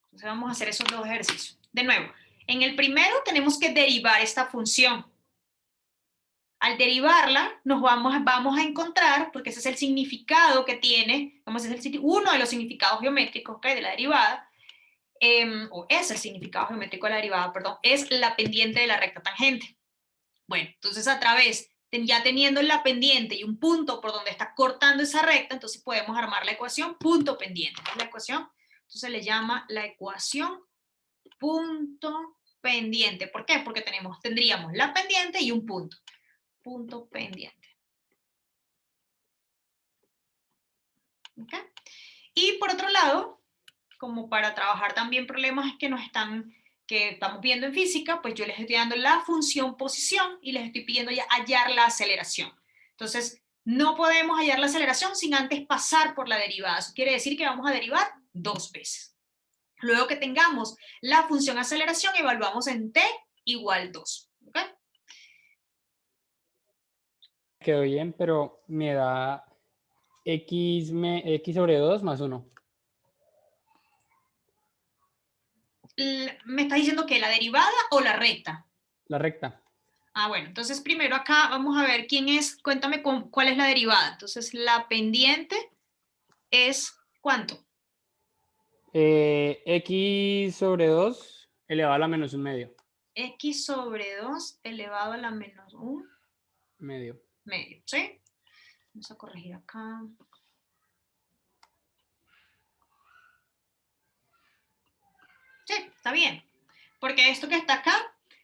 Entonces vamos a hacer esos dos ejercicios. De nuevo, en el primero tenemos que derivar esta función. Al derivarla, nos vamos a encontrar, porque ese es el significado que tiene, vamos a hacer uno de los significados geométricos, ¿okay?, de la derivada, o es el significado geométrico de la derivada, perdón, es la pendiente de la recta tangente. Bueno, entonces a través, ya teniendo la pendiente y un punto por donde está cortando esa recta, entonces podemos armar la ecuación punto pendiente. La ecuación, entonces se le llama la ecuación punto pendiente. ¿Por qué? Porque tendríamos la pendiente y un punto. Punto pendiente. ¿Okay? Y por otro lado, como para trabajar también problemas que estamos viendo en física, pues yo les estoy dando la función posición y les estoy pidiendo ya hallar la aceleración. Entonces, no podemos hallar la aceleración sin antes pasar por la derivada. Eso quiere decir que vamos a derivar 2 veces. Luego que tengamos la función aceleración, evaluamos en t igual 2. ¿Okay? Quedó bien, pero me da x sobre 2 más 1. ¿Me estás diciendo que la derivada o la recta? La recta. Ah, bueno, entonces primero acá vamos a ver quién es, cuéntame cuál es la derivada. Entonces la pendiente es ¿cuánto? X sobre 2 elevado a la menos un medio. X sobre 2 elevado a la menos 1 Medio. medio, ¿sí? Vamos a corregir acá. Sí, está bien. Porque esto que está acá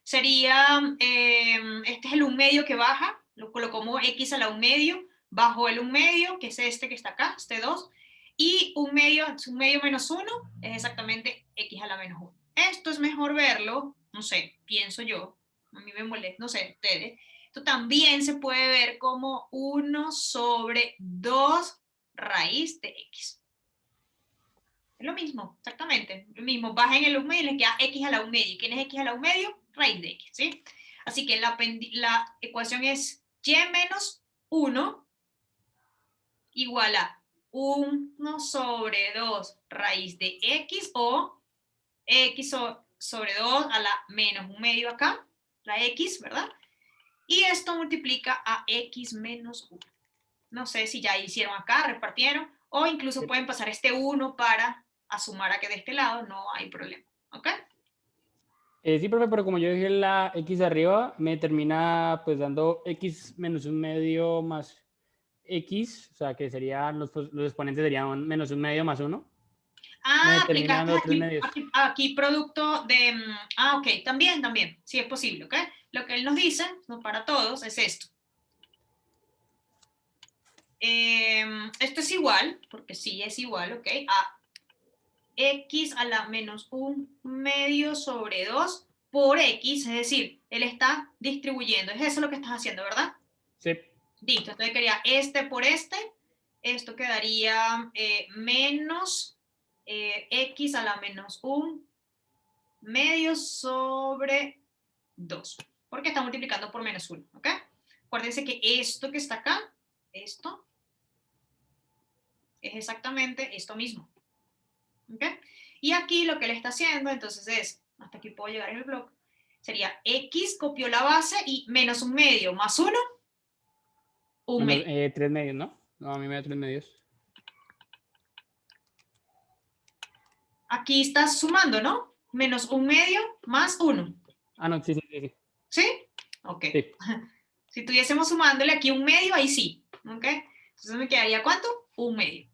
sería, este es el 1 medio que baja, lo colocamos x a la 1 medio, bajo el 1 medio, que es este que está acá, este 2, y 1 medio menos 1 es exactamente x a la menos 1. Esto es mejor verlo, no sé, pienso yo, a mí me molesta, no sé, ustedes. Esto también se puede ver como 1 sobre 2 raíz de x. Es lo mismo, exactamente. Lo mismo, bajen el 1 medio y les queda x a la 1 medio. ¿Quién es x a la 1 medio? Raíz de x, ¿sí? Así que la ecuación es y menos 1 igual a 1 sobre 2 raíz de x, o x sobre 2 a la menos 1 medio acá, la x, ¿verdad? Y esto multiplica a x menos 1. No sé si ya hicieron acá, repartieron, o incluso pueden pasar este 1 para a sumar a que de este lado, no hay problema. ¿Ok? Sí, profe, pero como yo dije la x de arriba, me termina pues dando x menos un medio más x, o sea que serían los exponentes serían menos un medio más 1. Me Ah, termina aplicaste dando 3 medios. aquí producto de... ok, también, sí es posible, ¿ok? Lo que él nos dice, no para todos, es esto. Esto es igual, porque sí es igual, ¿ok? A x a la menos 1 medio sobre 2 por x, es decir, él está distribuyendo. Es eso lo que estás haciendo, ¿verdad? Sí. Listo, entonces quería este por este. Esto quedaría menos x a la menos 1 medio sobre 2. Porque está multiplicando por menos 1, ¿ok? Acuérdense que esto que está acá, esto, es exactamente esto mismo. ¿Ok? Y aquí lo que él está haciendo, entonces es, hasta aquí puedo llegar en el blog, sería x, copió la base y menos 1 medio más 1, 1 Menos, medio. 3 medios, ¿no? No, a mí me da 3 medios. Aquí estás sumando, ¿no? Menos 1 medio más 1. Ah, no, sí, sí, sí. ¿Sí? Ok. Sí. Si estuviésemos sumándole aquí 1 medio, ahí sí. ¿Ok? Entonces me quedaría ¿cuánto? 1 medio.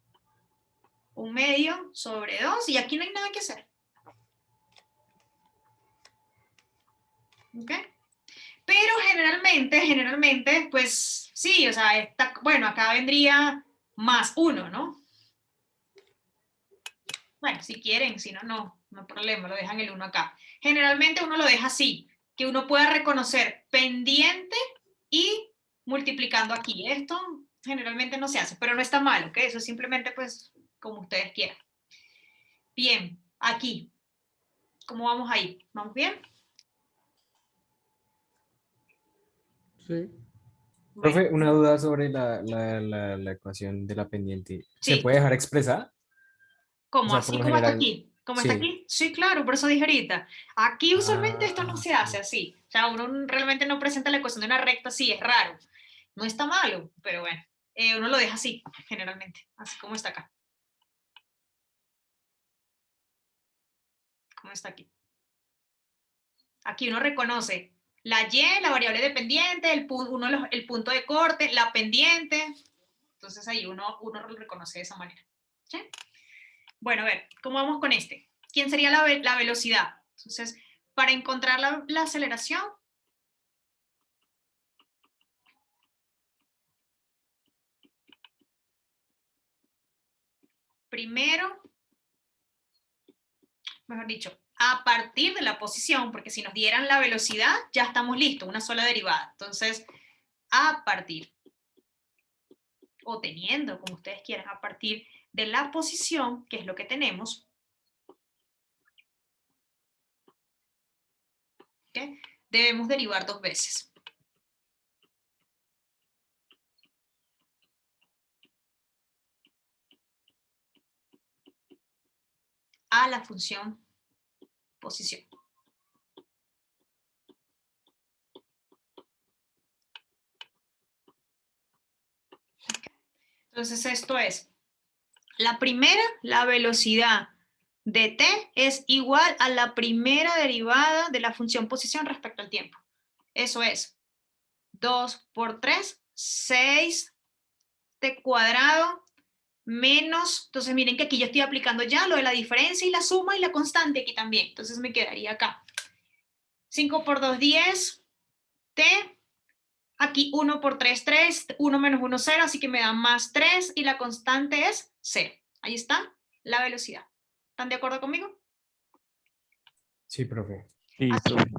1 medio sobre 2 y aquí no hay nada que hacer. ¿Ok? Pero generalmente, pues Sí, o sea, bueno, acá vendría más 1, ¿no? Bueno, si quieren, si no, no hay problema, lo dejan el 1 acá. Generalmente uno lo deja así, que uno pueda reconocer pendiente y multiplicando aquí. Esto generalmente no se hace, pero no está mal, ¿ok? Eso es simplemente pues como ustedes quieran. Bien, aquí. ¿Cómo vamos ahí? ¿Vamos bien? Sí. Bueno, Profe, una duda sobre la ecuación de la pendiente. ¿Se sí. puede dejar expresada? O ¿Cómo sea, por así? lo ¿Cómo está general, aquí? ¿Cómo está sí. aquí? Sí, claro, por eso dije ahorita. Aquí usualmente esto no Ah, se hace así. O sea, uno realmente no presenta la ecuación de una recta así, es raro. No está malo, pero bueno, uno lo deja así, generalmente, así como está acá. Como está aquí. Aquí uno reconoce la y, la variable dependiente, el punto de corte, la pendiente. Entonces ahí uno lo reconoce de esa manera. ¿Sí? Bueno, a ver, ¿cómo vamos con este? ¿Quién sería la velocidad? Entonces, para encontrar la aceleración, primero, mejor dicho, a partir de la posición, porque si nos dieran la velocidad, ya estamos listos, una sola derivada. Entonces, a partir, o teniendo, como ustedes quieran, a partir de la posición, que es lo que tenemos, ¿okay? Debemos derivar 2 veces. A la función posición. Entonces, esto es, la primera, la velocidad de t es igual a la primera derivada de la función posición respecto al tiempo. Eso es 2 por 3, 6 t cuadrado menos, entonces miren que aquí yo estoy aplicando ya lo de la diferencia y la suma y la constante aquí también. Entonces me quedaría acá. 5 por 2, 10, t. Aquí 1 por 3, 3, 1 menos 1, 0, así que me da más 3 y la constante es 0. Ahí está la velocidad. ¿Están de acuerdo conmigo? sí, profe. Sí, Así, profe.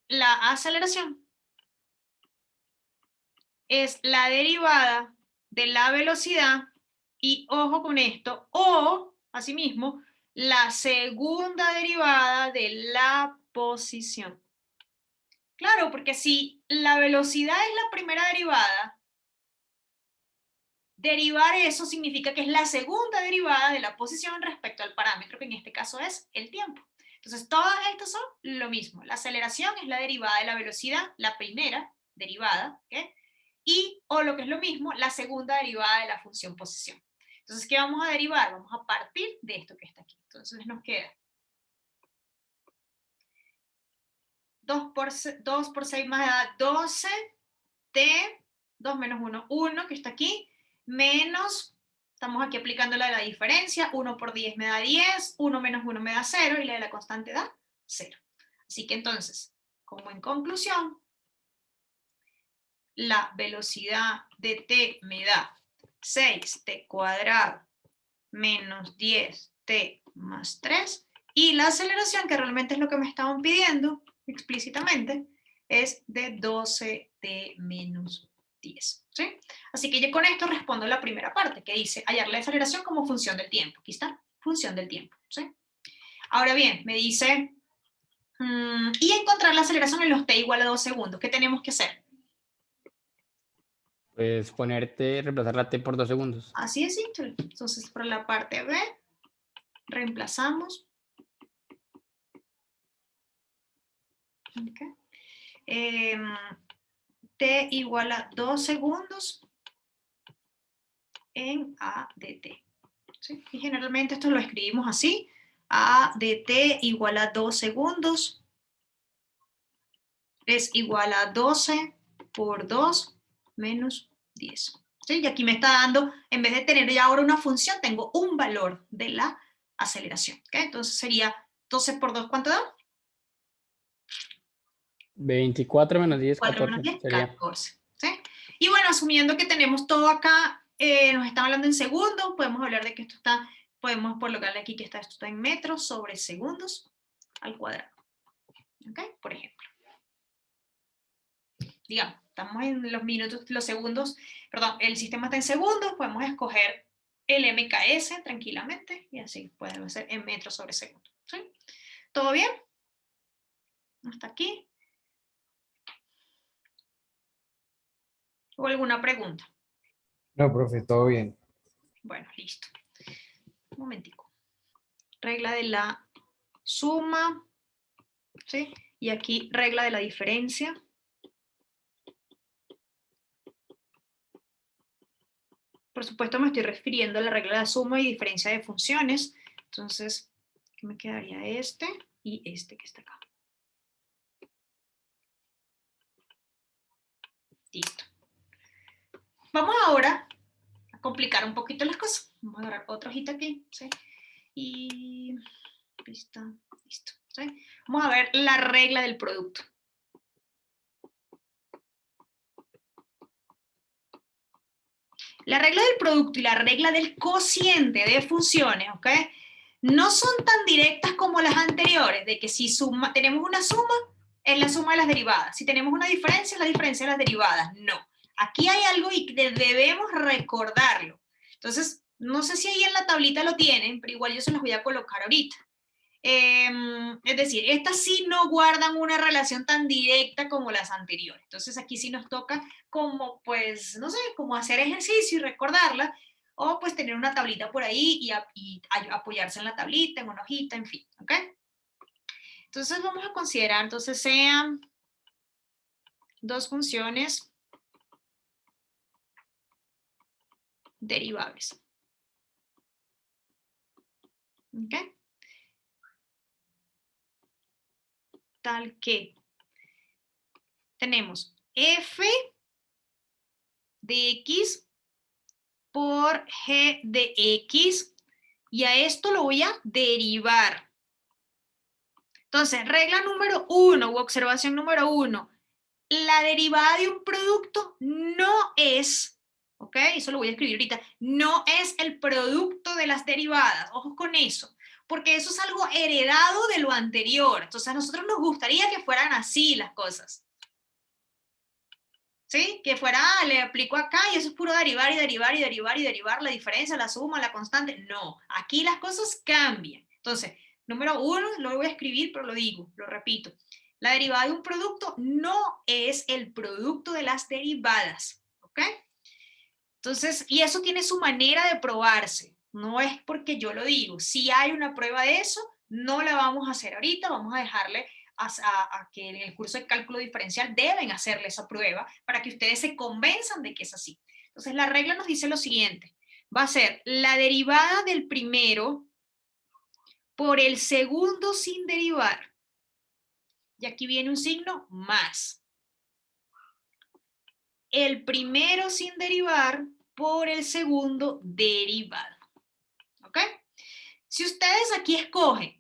la aceleración es la derivada de la velocidad y ojo con esto, o asimismo la segunda derivada de la posición. Claro, porque si la velocidad es la primera derivada, derivar eso significa que es la segunda derivada de la posición respecto al parámetro, que en este caso es el tiempo. Entonces, todas estas son lo mismo. La aceleración es la derivada de la velocidad, la primera derivada, ¿okay? Y, o lo que es lo mismo, la segunda derivada de la función posición. Entonces, ¿qué vamos a derivar? Vamos a partir de esto que está aquí. Entonces, nos queda 2 por 6 más da 12, t, 2 menos 1, 1, que está aquí, menos, estamos aquí aplicando la de la diferencia, 1 por 10 me da 10, 1 menos 1 me da 0, y la de la constante da 0. Así que entonces, como en conclusión, la velocidad de t me da 6t cuadrado menos 10t más 3, y la aceleración, que realmente es lo que me estaban pidiendo explícitamente, es de 12t menos 10. ¿Sí? Así que yo con esto respondo la primera parte, que dice hallar la aceleración como función del tiempo. Aquí está, función del tiempo. ¿Sí? Ahora bien, me dice, y encontrar la aceleración en los t igual a 2 segundos. ¿Qué tenemos que hacer? Pues reemplazar la t por 2 segundos. Así de simple. Entonces, por la parte B, reemplazamos. Okay. T igual a 2 segundos en A de T. ¿Sí? Y generalmente esto lo escribimos así. A de T igual a 2 segundos es igual a 12 por 2 menos 10. ¿Sí? Y aquí me está dando, en vez de tener ya ahora una función, tengo un valor de la aceleración. ¿Okay? Entonces sería 12 por 2, ¿cuánto da? 24 menos 10, 4 menos 14 10, sería. 14. ¿Sí? bueno, asumiendo que tenemos todo acá, nos están hablando en segundos, podemos hablar de que esto está, podemos colocarle aquí que esto está en metros sobre segundos al cuadrado. ¿Ok? Por ejemplo. Digamos, estamos en los minutos, los segundos, perdón, el sistema está en segundos, podemos escoger el MKS tranquilamente y así podemos hacer en metros sobre segundo. ¿Sí? ¿Todo bien? ¿Hasta aquí? ¿O alguna pregunta? No, profe, todo bien. Bueno, listo. Un momentico. Regla de la suma, ¿sí? Y aquí regla de la diferencia. Por supuesto me estoy refiriendo a la regla de la suma y diferencia de funciones. Entonces, ¿qué me quedaría? Este y este que está acá. Listo. Vamos ahora a complicar un poquito las cosas. Vamos a agarrar otra hojita aquí, ¿sí? Y listo, listo, ¿sí? Vamos a ver la regla del producto. La regla del producto y la regla del cociente de funciones, ¿ok? No son tan directas como las anteriores, de que si tenemos una suma, es la suma de las derivadas. Si tenemos una diferencia, es la diferencia de las derivadas. No. Aquí hay algo y debemos recordarlo. Entonces, no sé si ahí en la tablita lo tienen, pero igual yo se los voy a colocar ahorita. Es decir, estas sí no guardan una relación tan directa como las anteriores. Entonces aquí sí nos toca como, pues, no sé, como hacer ejercicio y recordarla, o pues tener una tablita por ahí y apoyarse en la tablita, en una hojita, en fin, ¿ok? Entonces vamos a considerar, entonces sean dos funciones derivables. ¿Ok? Tal que tenemos f de x por g de x, y a esto lo voy a derivar. Entonces, regla número 1 u observación número 1, la derivada de un producto no es, ¿ok? Eso lo voy a escribir ahorita, no es el producto de las derivadas, ojo con eso, porque eso es algo heredado de lo anterior. Entonces, a nosotros nos gustaría que fueran así las cosas. ¿Sí? Que fuera, le aplico acá y eso es puro derivar y derivar y derivar y derivar, la diferencia, la suma, la constante. No, aquí las cosas cambian. Entonces, número 1, lo voy a escribir, pero lo digo, lo repito. La derivada de un producto no es el producto de las derivadas, ¿ok? Entonces, y eso tiene su manera de probarse. No es porque yo lo digo. Si hay una prueba de eso, no la vamos a hacer ahorita, vamos a dejarle a que en el curso de cálculo diferencial deben hacerle esa prueba para que ustedes se convenzan de que es así. Entonces la regla nos dice lo siguiente, va a ser la derivada del primero por el segundo sin derivar, y aquí viene un signo más. El primero sin derivar por el segundo derivado, ¿ok? Si ustedes aquí escogen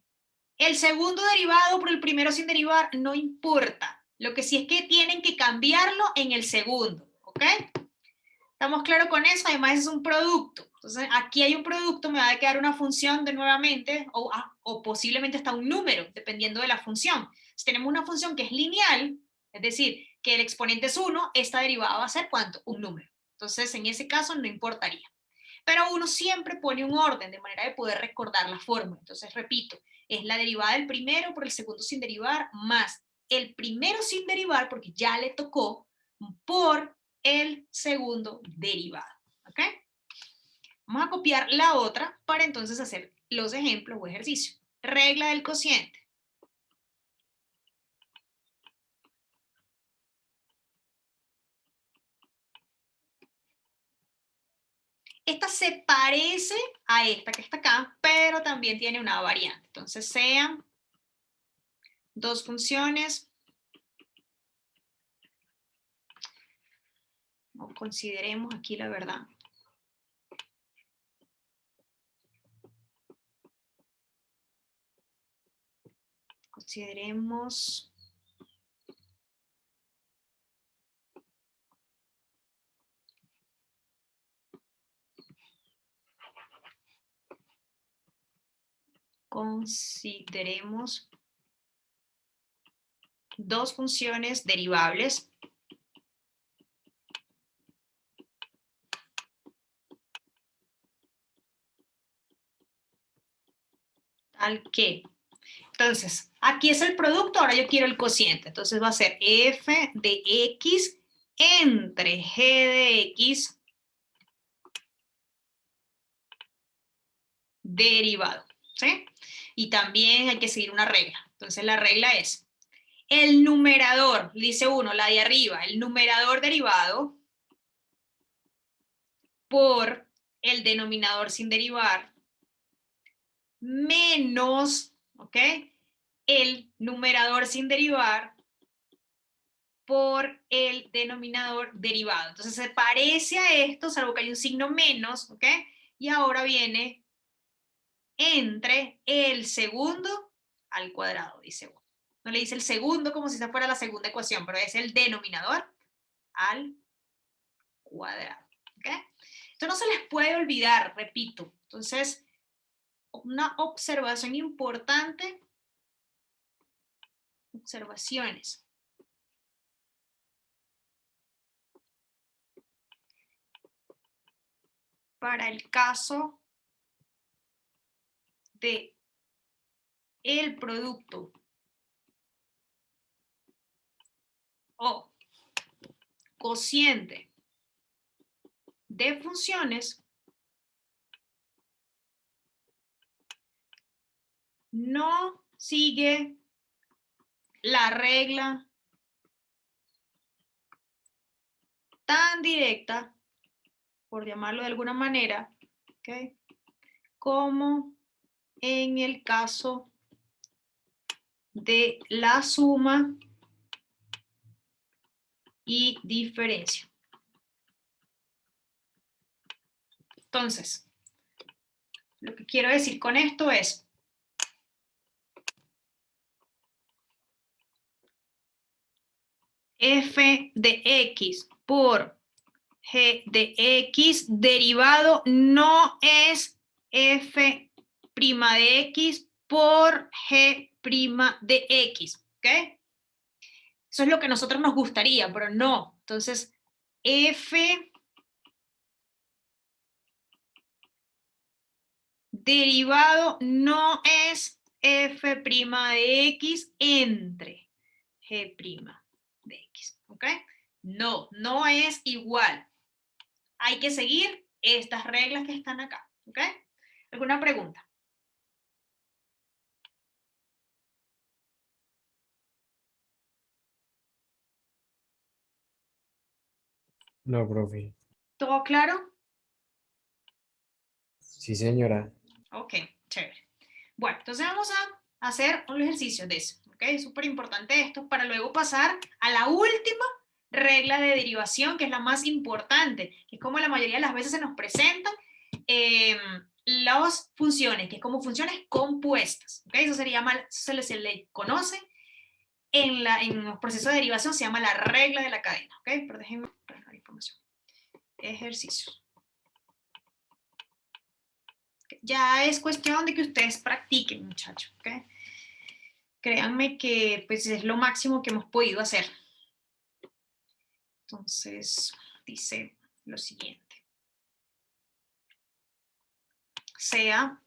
el segundo derivado por el primero sin derivar, no importa. Lo que sí es que tienen que cambiarlo en el segundo, ¿ok? ¿Estamos claros con eso? Además es un producto. Entonces aquí hay un producto, me va a quedar una función de nuevamente, o posiblemente hasta un número, dependiendo de la función. Si tenemos una función que es lineal, es decir, que el exponente es 1, esta derivada va a ser ¿cuánto? Un número. Entonces en ese caso no importaría. Pero uno siempre pone un orden de manera de poder recordar la fórmula. Entonces, repito, es la derivada del primero por el segundo sin derivar más el primero sin derivar, porque ya le tocó, por el segundo derivado. ¿Ok? Vamos a copiar la otra para entonces hacer los ejemplos o ejercicios. Regla del cociente. Esta se parece a esta que está acá, pero también tiene una variante. Entonces sean dos funciones, o consideremos aquí la verdad. Consideremos consideremos dos funciones derivables tal que. Entonces, aquí es el producto, ahora yo quiero el cociente. Entonces va a ser f de x entre g de x derivado, ¿sí? Y también hay que seguir una regla. Entonces la regla es, el numerador, dice uno, la de arriba, el numerador derivado por el denominador sin derivar menos, ¿ok? El numerador sin derivar por el denominador derivado. Entonces se parece a esto, salvo que hay un signo menos, ¿ok? Y ahora viene entre el segundo al cuadrado, dice uno. No le dice el segundo como si esa fuera la segunda ecuación, pero es el denominador al cuadrado, ¿ok? Esto no se les puede olvidar, repito. Entonces, una observación importante, observaciones. Para el caso de el producto o cociente de funciones, no sigue la regla tan directa, por llamarlo de alguna manera, ¿okay? Como en el caso de la suma y diferencia. Entonces, lo que quiero decir con esto es, f de x por g de x derivado no es f' de x por g' de x, ¿ok? Eso es lo que a nosotros nos gustaría, pero no. Entonces, f derivado no es f' de x entre g' de x, ¿ok? No, no es igual. Hay que seguir estas reglas que están acá, ¿ok? ¿Alguna pregunta? No, profe. ¿Todo claro? Sí, señora. Ok, chévere. Bueno, entonces vamos a hacer un ejercicio de eso, ¿ok? Es súper importante esto para luego pasar a la última regla de derivación, que es la más importante, que es como la mayoría de las veces se nos presentan las funciones, que es como funciones compuestas, ¿ok? Eso sería mal, se le conoce en los procesos de derivación, se llama la regla de la cadena, ¿ok? Pero déjenme poner la información. Ejercicios. Ya es cuestión de que ustedes practiquen, muchachos, ¿ok? Créanme que pues, es lo máximo que hemos podido hacer. Entonces, dice lo siguiente. Sea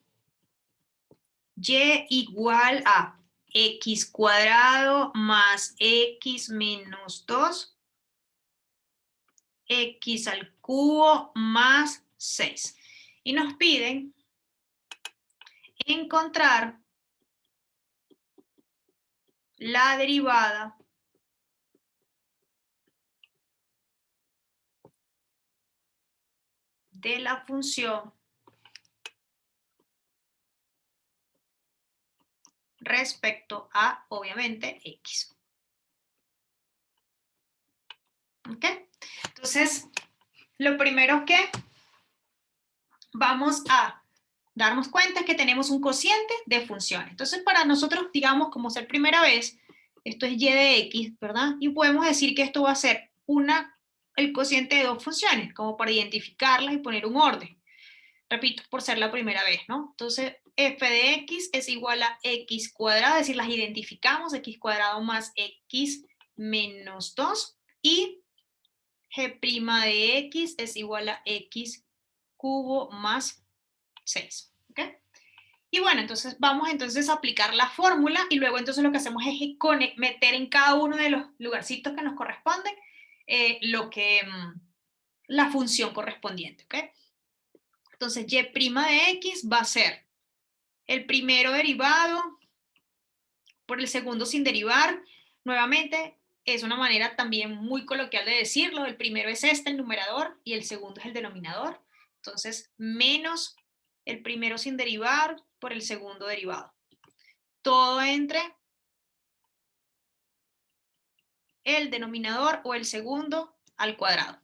y igual a x cuadrado más x menos 2, x al cubo más 6. Y nos piden encontrar la derivada de la función respecto a, obviamente, x. ¿Ok? Entonces, lo primero que vamos a darnos cuenta es que tenemos un cociente de funciones. Entonces, para nosotros, digamos, como ser primera vez, esto es y de x, ¿verdad? Y podemos decir que esto va a ser el cociente de dos funciones, como para identificarlas y poner un orden. repito, por ser la primera vez, ¿no? Entonces, f de x es igual a x cuadrado, es decir, las identificamos, x cuadrado más x menos 2, y g' de x es igual a x cubo más 6, ¿ok? Y bueno, entonces vamos entonces a aplicar la fórmula, y luego entonces lo que hacemos es meter en cada uno de los lugarcitos que nos corresponden la función correspondiente, ¿ok? Entonces, y' de x va a ser el primero derivado por el segundo sin derivar. Nuevamente, es una manera también muy coloquial de decirlo. El primero es el numerador, y el segundo es el denominador. Entonces, menos el primero sin derivar por el segundo derivado. Todo entre el denominador o el segundo al cuadrado.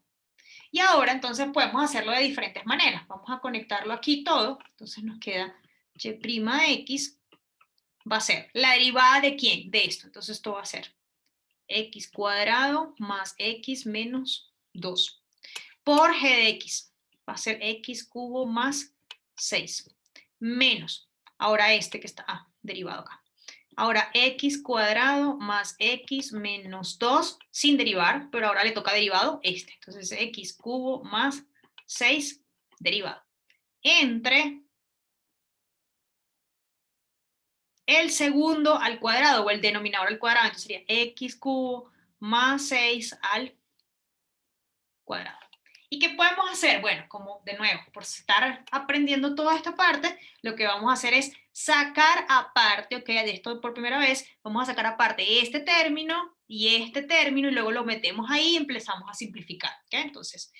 Y ahora entonces podemos hacerlo de diferentes maneras. Vamos a conectarlo aquí todo. Entonces nos queda y' de x va a ser la derivada de ¿quién? De esto. Entonces esto va a ser x cuadrado más x menos 2 por g de x. Va a ser x cubo más 6 menos, ahora este que está derivado acá. Ahora x cuadrado más x menos 2 sin derivar, pero ahora le toca derivado este. Entonces x cubo más 6 derivado. Entre el segundo al cuadrado o el denominador al cuadrado. Entonces sería x cubo más 6 al cuadrado. ¿Y qué podemos hacer? Bueno, como de nuevo, por estar aprendiendo toda esta parte, lo que vamos a hacer es sacar aparte, ok, de esto por primera vez, vamos a sacar aparte este término, y luego lo metemos ahí y empezamos a simplificar, ok. Entonces,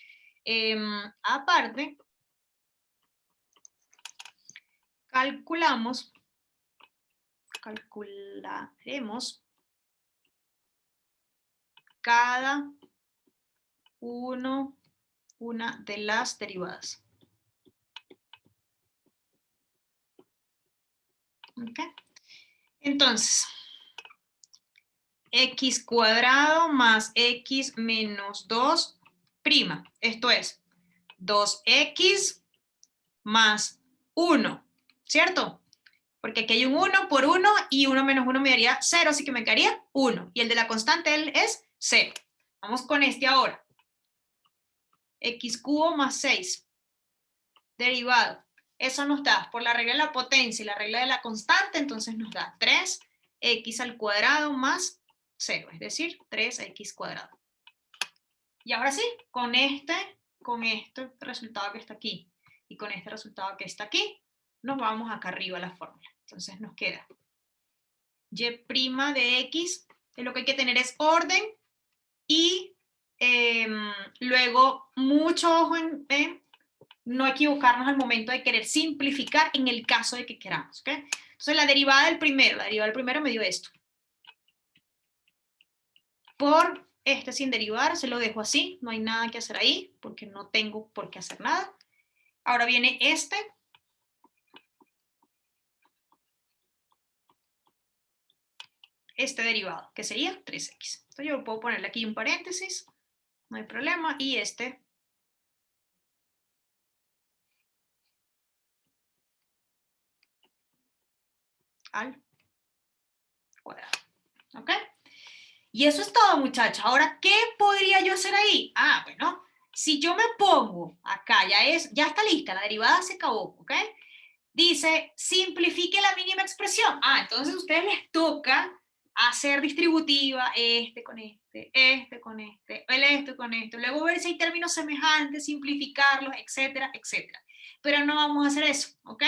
aparte, calcularemos cada una de las derivadas. ¿Ok? Entonces, x cuadrado más x menos 2 prima. Esto es 2x más 1, ¿cierto? Porque aquí hay un 1 por 1 y 1 menos 1 me daría 0, así que me quedaría 1. Y el de la constante él es 0. Vamos con este ahora. X cubo más 6. Derivado. Eso nos da, por la regla de la potencia y la regla de la constante, entonces nos da 3x al cuadrado más 0, es decir, 3x cuadrado. Y ahora sí, con este resultado que está aquí y con este resultado que está aquí, nos vamos acá arriba a la fórmula. Entonces nos queda y' de x, lo que hay que tener es orden y luego mucho ojo en no equivocarnos al momento de querer simplificar en el caso de que queramos, ¿ok? Entonces la derivada del primero me dio esto. Por este sin derivar, se lo dejo así, no hay nada que hacer ahí, porque no tengo por qué hacer nada. Ahora viene este derivado, que sería 3x. Entonces yo puedo ponerle aquí un paréntesis, no hay problema, y este al cuadrado, ¿ok? Y eso es todo, muchachos. Ahora, ¿qué podría yo hacer ahí? Ah, bueno, si yo me pongo acá, ya está lista, la derivada se acabó, ¿ok? Dice, simplifique la mínima expresión. Ah, entonces a ustedes les toca hacer distributiva este con este con este con este, luego ver si hay términos semejantes, simplificarlos, etcétera, etcétera. Pero no vamos a hacer eso, ¿ok?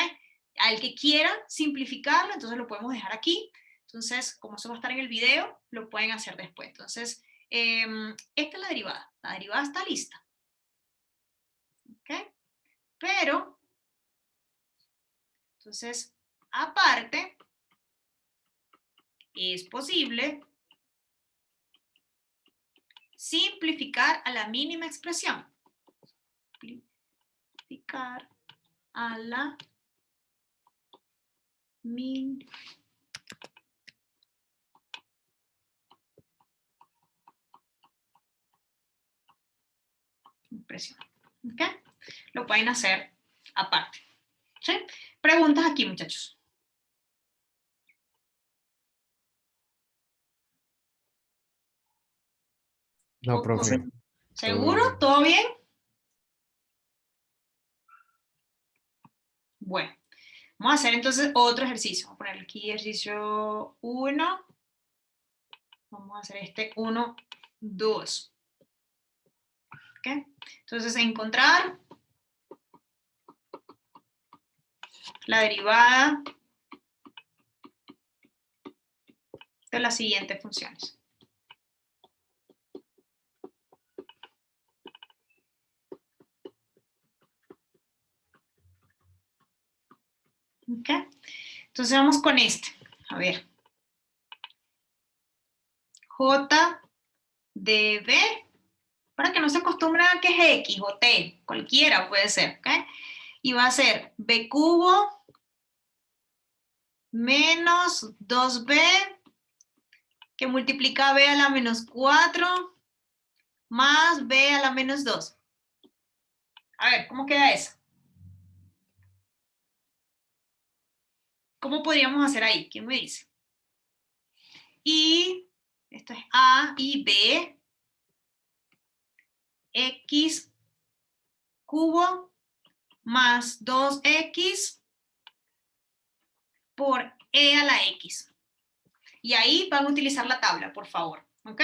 Al que quiera simplificarlo, entonces lo podemos dejar aquí. Entonces, como eso va a estar en el video, lo pueden hacer después. Entonces, esta es la derivada. La derivada está lista. ¿Ok? Pero, entonces, aparte, es posible simplificar a la mínima expresión. Simplificar a la mínima expresión. ¿Ok? Lo pueden hacer aparte. ¿Sí? Preguntas aquí, muchachos. No, profe. ¿Seguro? bien. ¿Todo bien? Bueno, vamos a hacer entonces otro ejercicio. Vamos a poner aquí ejercicio 1. Vamos a hacer este 1, 2. ¿Ok? Entonces, encontrar la derivada de las siguientes funciones. ¿Ok? Entonces vamos con este. A ver. J de B, para que no se acostumbren a que es X o T, cualquiera puede ser, ¿ok? Y va a ser B cubo menos 2B, que multiplica B a la menos 4, más B a la menos 2. A ver, ¿cómo queda eso? ¿Cómo podríamos hacer ahí? ¿Quién me dice? Y esto es A y B, X cubo más 2X por E a la X. Y ahí van a utilizar la tabla, por favor, ¿ok?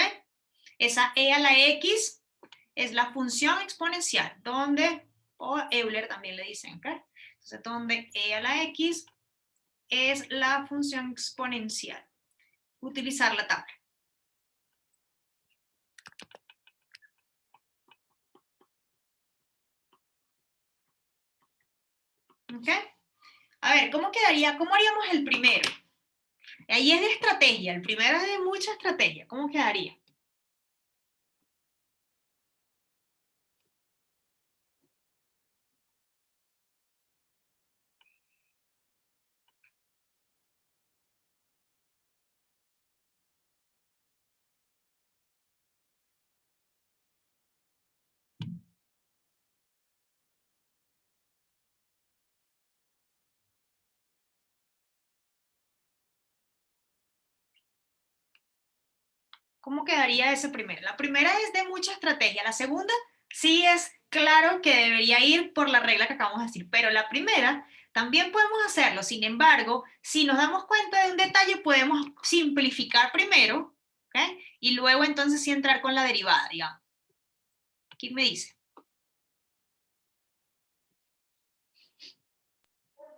Esa E a la X es la función exponencial, donde, o Euler también le dicen, ¿ok? Entonces, donde E a la X es la función exponencial. Utilizar la tabla. ¿Ok? A ver, ¿cómo quedaría? ¿Cómo haríamos el primero? Ahí es de estrategia, el primero es de mucha estrategia. ¿Cómo quedaría? ¿Cómo quedaría ese primero? La primera es de mucha estrategia, la segunda sí es claro que debería ir por la regla que acabamos de decir, pero la primera también podemos hacerlo, sin embargo, si nos damos cuenta de un detalle, podemos simplificar primero, ¿ok? Y luego entonces sí entrar con la derivada, digamos. ¿Quién me dice?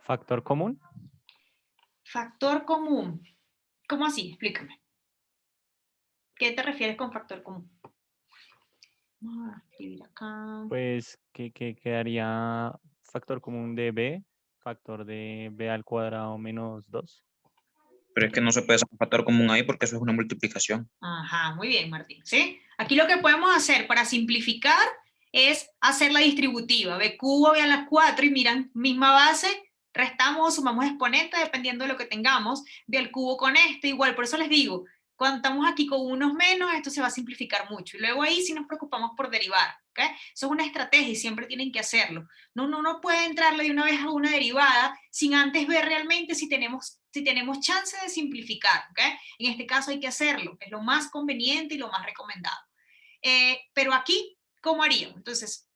¿Factor común? Factor común. ¿Cómo así? Explícame. ¿Qué te refieres con factor común? Vamos a escribir acá. Pues que quedaría factor común de b, factor de b al cuadrado menos 2. Pero es que no se puede sacar factor común ahí porque eso es una multiplicación. Ajá, muy bien, Martín. ¿Sí? Aquí lo que podemos hacer para simplificar es hacer la distributiva. B cubo, B a la 4 y miran, misma base, restamos o sumamos exponentes dependiendo de lo que tengamos. B al cubo con este, igual. Por eso les digo, cuando estamos aquí con unos menos, esto se va a simplificar mucho. Y luego ahí sí nos preocupamos por derivar. ¿Ok? Eso es una estrategia y siempre tienen que hacerlo. No puede entrarle de una vez a una derivada sin antes ver realmente si tenemos chance de simplificar. ¿Ok? En este caso hay que hacerlo, es lo más conveniente y lo más recomendado. Pero aquí, ¿cómo haríamos? Entonces,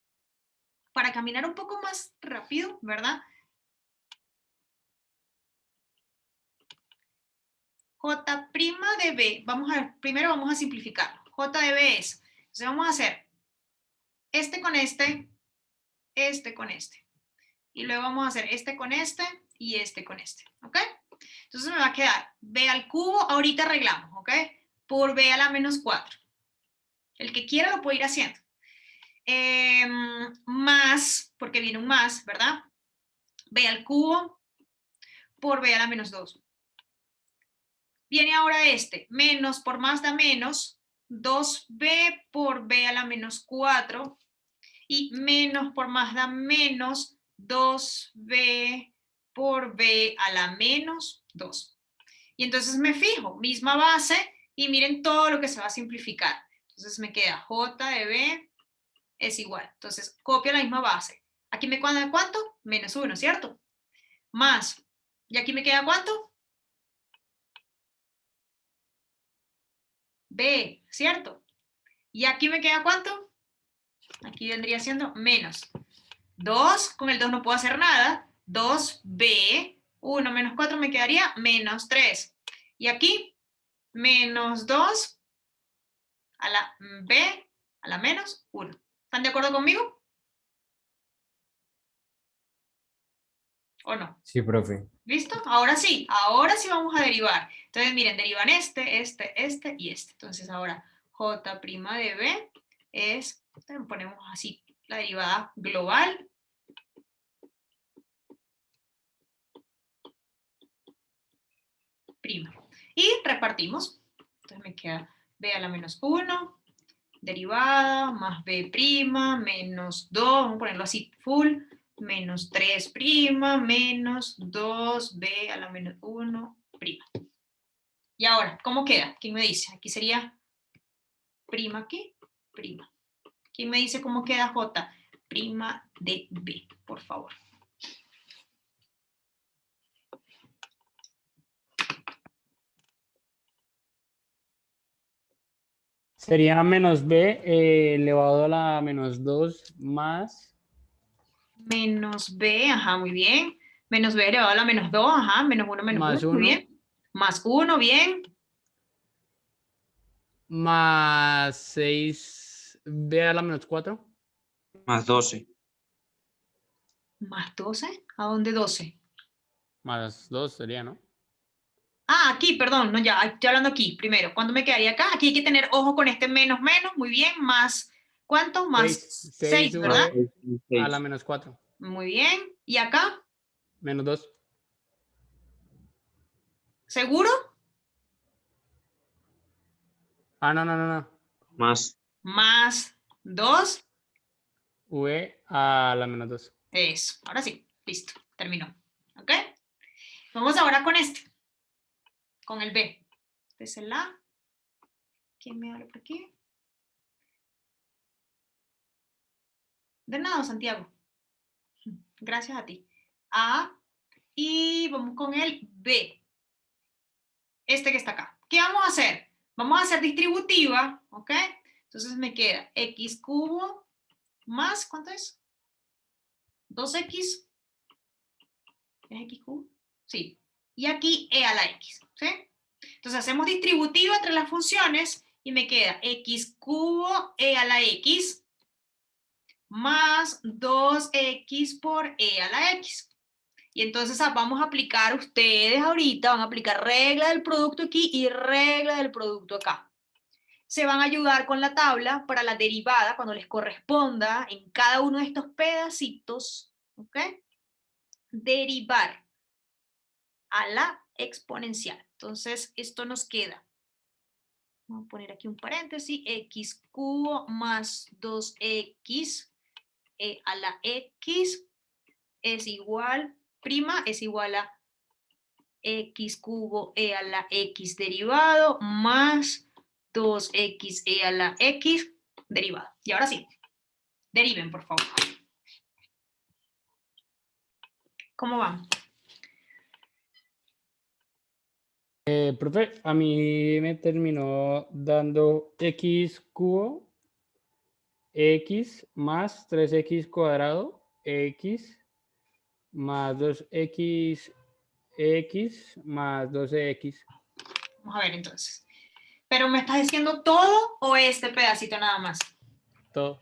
para caminar un poco más rápido, ¿verdad? J' de B, primero vamos a simplificarlo. J de B es, entonces vamos a hacer este con este con este. Y luego vamos a hacer este con este y este con este, ¿ok? Entonces me va a quedar B al cubo, ahorita arreglamos, ¿ok? Por B a la menos 4. El que quiera lo puede ir haciendo. Más, porque viene un más, ¿verdad? B al cubo por B a la menos 2. Viene ahora este, menos por más da menos, 2B por B a la menos 4, y menos por más da menos, 2B por B a la menos 2. Y entonces me fijo, misma base, y miren todo lo que se va a simplificar. Entonces me queda J de B es igual. Entonces copio la misma base. Aquí me queda ¿cuánto? Menos 1, ¿cierto? Más. ¿Y aquí me queda cuánto? B, ¿cierto? ¿Y aquí me queda cuánto? Aquí vendría siendo menos 2, con el 2 no puedo hacer nada, 2b, 1 menos 4 me quedaría menos 3. Y aquí, menos 2 a la b a la menos 1. ¿Están de acuerdo conmigo? ¿O no? Sí, profe. ¿Listo? Ahora sí vamos a derivar. Entonces, miren, derivan este y este. Entonces, ahora j' de b es, ponemos así, la derivada global. Prima. Y repartimos. Entonces me queda b a la menos 1, derivada, más b prima, menos 2, vamos a ponerlo así, full, menos 3 prima, menos 2b a la menos 1 prima. Y ahora, ¿cómo queda? ¿Quién me dice? Aquí sería prima aquí, prima. ¿Quién me dice cómo queda j? Prima de b, por favor. Sería menos b elevado a la menos 2 más. Menos b, ajá, muy bien. Menos b elevado a la menos 2, ajá, menos 1 menos 1, Más muy 1 bien. Más 1, bien. más 6b a la menos 4 Más 12. ¿Más 12? ¿A dónde 12? más 2 sería, ¿no? Ah, aquí, perdón, no, ya, estoy hablando aquí, primero. ¿Cuándo me quedaría acá? Aquí hay que tener ojo con este menos, menos, muy bien, más, ¿cuánto? Más 6, 6v ¿verdad? a la menos 4 Muy bien. ¿Y acá? menos 2. ¿Seguro? Ah, no, no, no, no. Más. Más 2, v a la menos 2. eso. Ahora sí, listo, terminó. ¿Ok? Vamos ahora con este, con el B. Este es el A. ¿Quién me habla por aquí? De nada, Santiago. Gracias a ti. A. Y vamos con el B. Este que está acá. ¿Qué vamos a hacer? Vamos a hacer distributiva, ¿ok? Entonces me queda x cubo más, ¿cuánto es? 2x. ¿Es x cubo? Sí. Y aquí e a la x, ¿sí? Entonces hacemos distributiva entre las funciones y me queda x cubo e a la x más 2x por e a la x. Y entonces vamos a aplicar, ustedes ahorita van a aplicar regla del producto aquí y regla del producto acá. Se van a ayudar con la tabla para la derivada cuando les corresponda en cada uno de estos pedacitos, ¿ok? Derivar a la exponencial. Entonces, esto nos queda. Vamos a poner aquí un paréntesis, x cubo más 2x a la x es igual, prima es igual a x cubo e a la x derivado más 2x e a la x derivado. Y ahora sí, deriven, por favor. ¿Cómo van? Profe, a mí me terminó dando x cubo x más 3x cuadrado x más 2x x más 12x. Vamos a ver entonces. ¿Pero me estás diciendo todo o este pedacito nada más? Todo.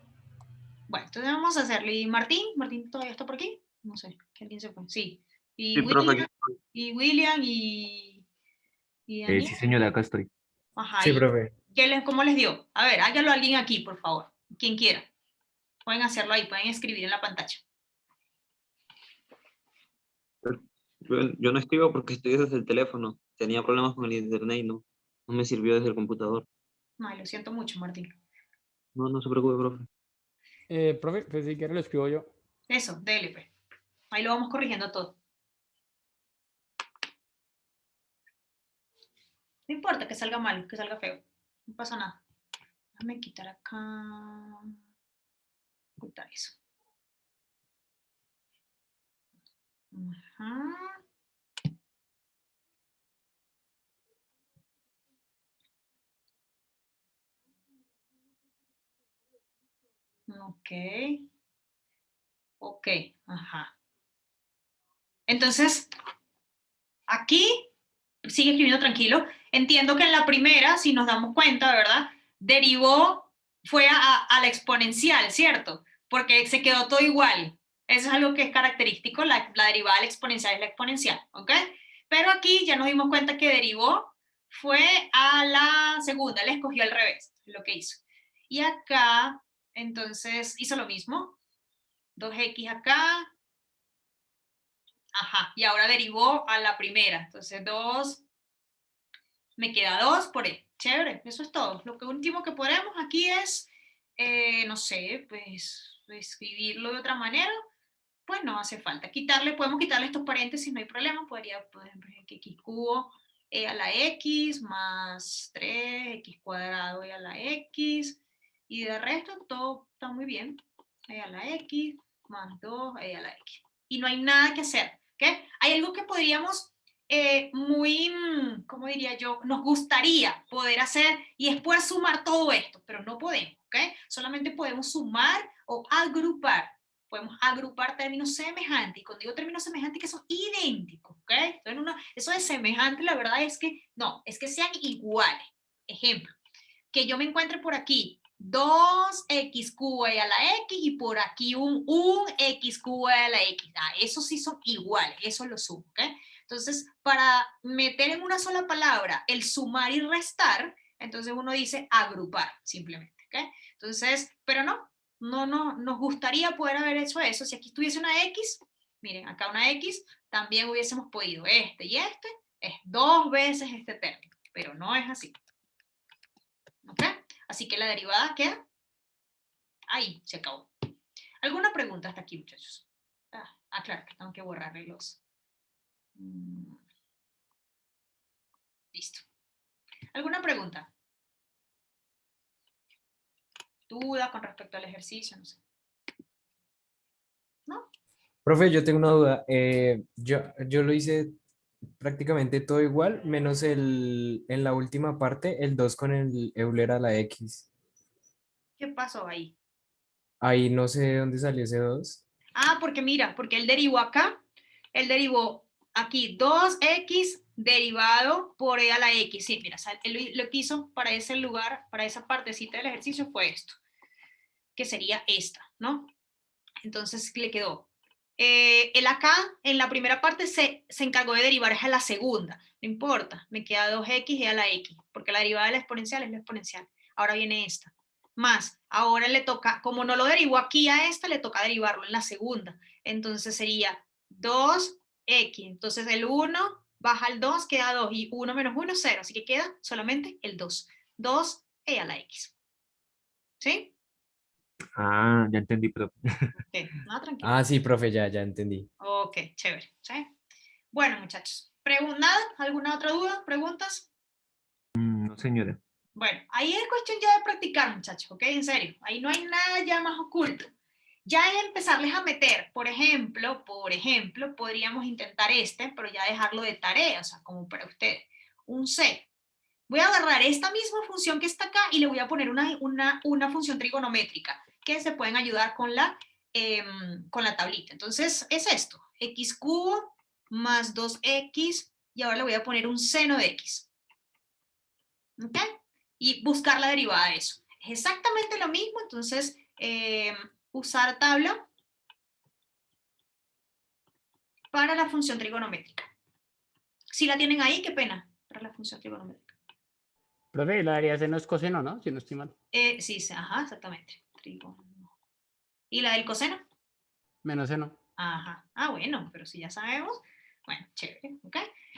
Bueno, entonces vamos a hacerle. ¿Y Martín? ¿Martín todavía está por aquí? No sé, que alguien se fue. Sí. ¿Y Sí, profe. William y Daniel? Sí, señora, acá estoy. Ajá. Sí, ¿Y profe. cómo les dio? A ver, hágalo a alguien aquí, por favor. Quien quiera. Pueden hacerlo ahí, pueden escribir en la pantalla. Yo no escribo porque estoy desde el teléfono. Tenía problemas con el internet y no me sirvió desde el computador. Ay, lo siento mucho, Martín. No se preocupe, profe. Profe, pues si quiere lo escribo yo. Eso, dele, pues. Ahí lo vamos corrigiendo todo. No importa que salga mal, que salga feo. No pasa nada. Déjame quitar acá. Ocultar eso. Ajá. Ok. Ok, ajá. Entonces, aquí, sigue escribiendo tranquilo. Entiendo que en la primera, si nos damos cuenta, ¿verdad? Derivó, fue a la exponencial, ¿cierto? Porque se quedó todo igual. Eso es algo que es característico, la derivada de la exponencial es la exponencial, ¿ok? Pero aquí ya nos dimos cuenta que derivó, fue a la segunda, le escogió al revés, lo que hizo. Y acá, entonces, hizo lo mismo. 2x acá. Ajá, y ahora derivó a la primera. Entonces 2, me queda 2 por E. Chévere, eso es todo. Lo que último que podemos aquí es, no sé, pues escribirlo de otra manera. Pues no hace falta. Podemos quitarle estos paréntesis, no hay problema. Podría, por ejemplo, x cubo a la x más 3x cuadrado a la x. Y de resto todo está muy bien. A la x más 2 a la x. Y no hay nada que hacer. ¿Okay? Hay algo que podríamos ¿cómo diría yo? Nos gustaría poder hacer y es poder sumar todo esto, pero no podemos. ¿Okay? Solamente podemos sumar o agrupar. Podemos agrupar términos semejantes, y cuando digo términos semejantes que son idénticos, ¿ok? Entonces, eso de semejante, la verdad es que no, es que sean iguales. Ejemplo, que yo me encuentre por aquí 2x cubo a la x y por aquí un x cubo a la x. Esos sí son iguales, eso lo sumo, ¿ok? Entonces, para meter en una sola palabra el sumar y restar, entonces uno dice agrupar, simplemente, ¿ok? Entonces, pero no, nos gustaría poder haber hecho eso. Si aquí estuviese una X, miren, acá una X, también hubiésemos podido este y este, es 2 veces este término, pero no es así. ¿Ok? Así que la derivada queda ahí, se acabó. ¿Alguna pregunta hasta aquí, muchachos? Claro, que tengo que borrarle los... Listo. ¿Alguna pregunta? ¿Duda con respecto al ejercicio? No sé. ¿No? Profe, yo tengo una duda. Yo lo hice prácticamente todo igual, menos en la última parte, el 2 con el Euler a la X. ¿Qué pasó ahí? Ahí no sé de dónde salió ese 2. Porque mira, porque él derivó acá, él derivó aquí 2x derivado por e a la x. Sí, mira, él lo que hizo para ese lugar, para esa partecita del ejercicio fue esto, que sería esta, ¿no? Entonces le quedó. Él acá, en la primera parte, se encargó de derivar a la segunda. No importa, me queda 2x a la x, porque la derivada de la exponencial es la exponencial. Ahora viene esta. Más, ahora le toca, como no lo derivó aquí a esta, le toca derivarlo en la segunda. Entonces sería 2x. Entonces el 1 baja al 2, queda 2. Y 1 menos 1 es 0. Así que queda solamente el 2. 2 a la x. ¿Sí? Ah, ya entendí, pero Ok, no, tranquilo. Ah, sí, profe, ya entendí. Ok, chévere. ¿Sí? Bueno, muchachos, ¿nada? ¿Alguna otra duda? ¿Preguntas? no, señora. Bueno, ahí es cuestión ya de practicar, muchachos, ¿ok? En serio, ahí no hay nada ya más oculto. Ya es empezarles a meter, por ejemplo, podríamos intentar pero ya dejarlo de tarea, o sea, como para ustedes. Un C. Voy a agarrar esta misma función que está acá y le voy a poner una función trigonométrica que se pueden ayudar con la tablita. Entonces, es esto, x cubo más 2x, y ahora le voy a poner un seno de x. ¿Ok? Y buscar la derivada de eso. Es exactamente lo mismo, entonces, usar tabla para la función trigonométrica. Si la tienen ahí, qué pena, para la función trigonométrica. Profe, la daría seno es coseno, ¿no? Si no estoy mal. Sí, ajá, exactamente. ¿Y la del coseno? Menos seno. Ajá. Bueno, pero si ya sabemos, bueno, chévere, ¿ok?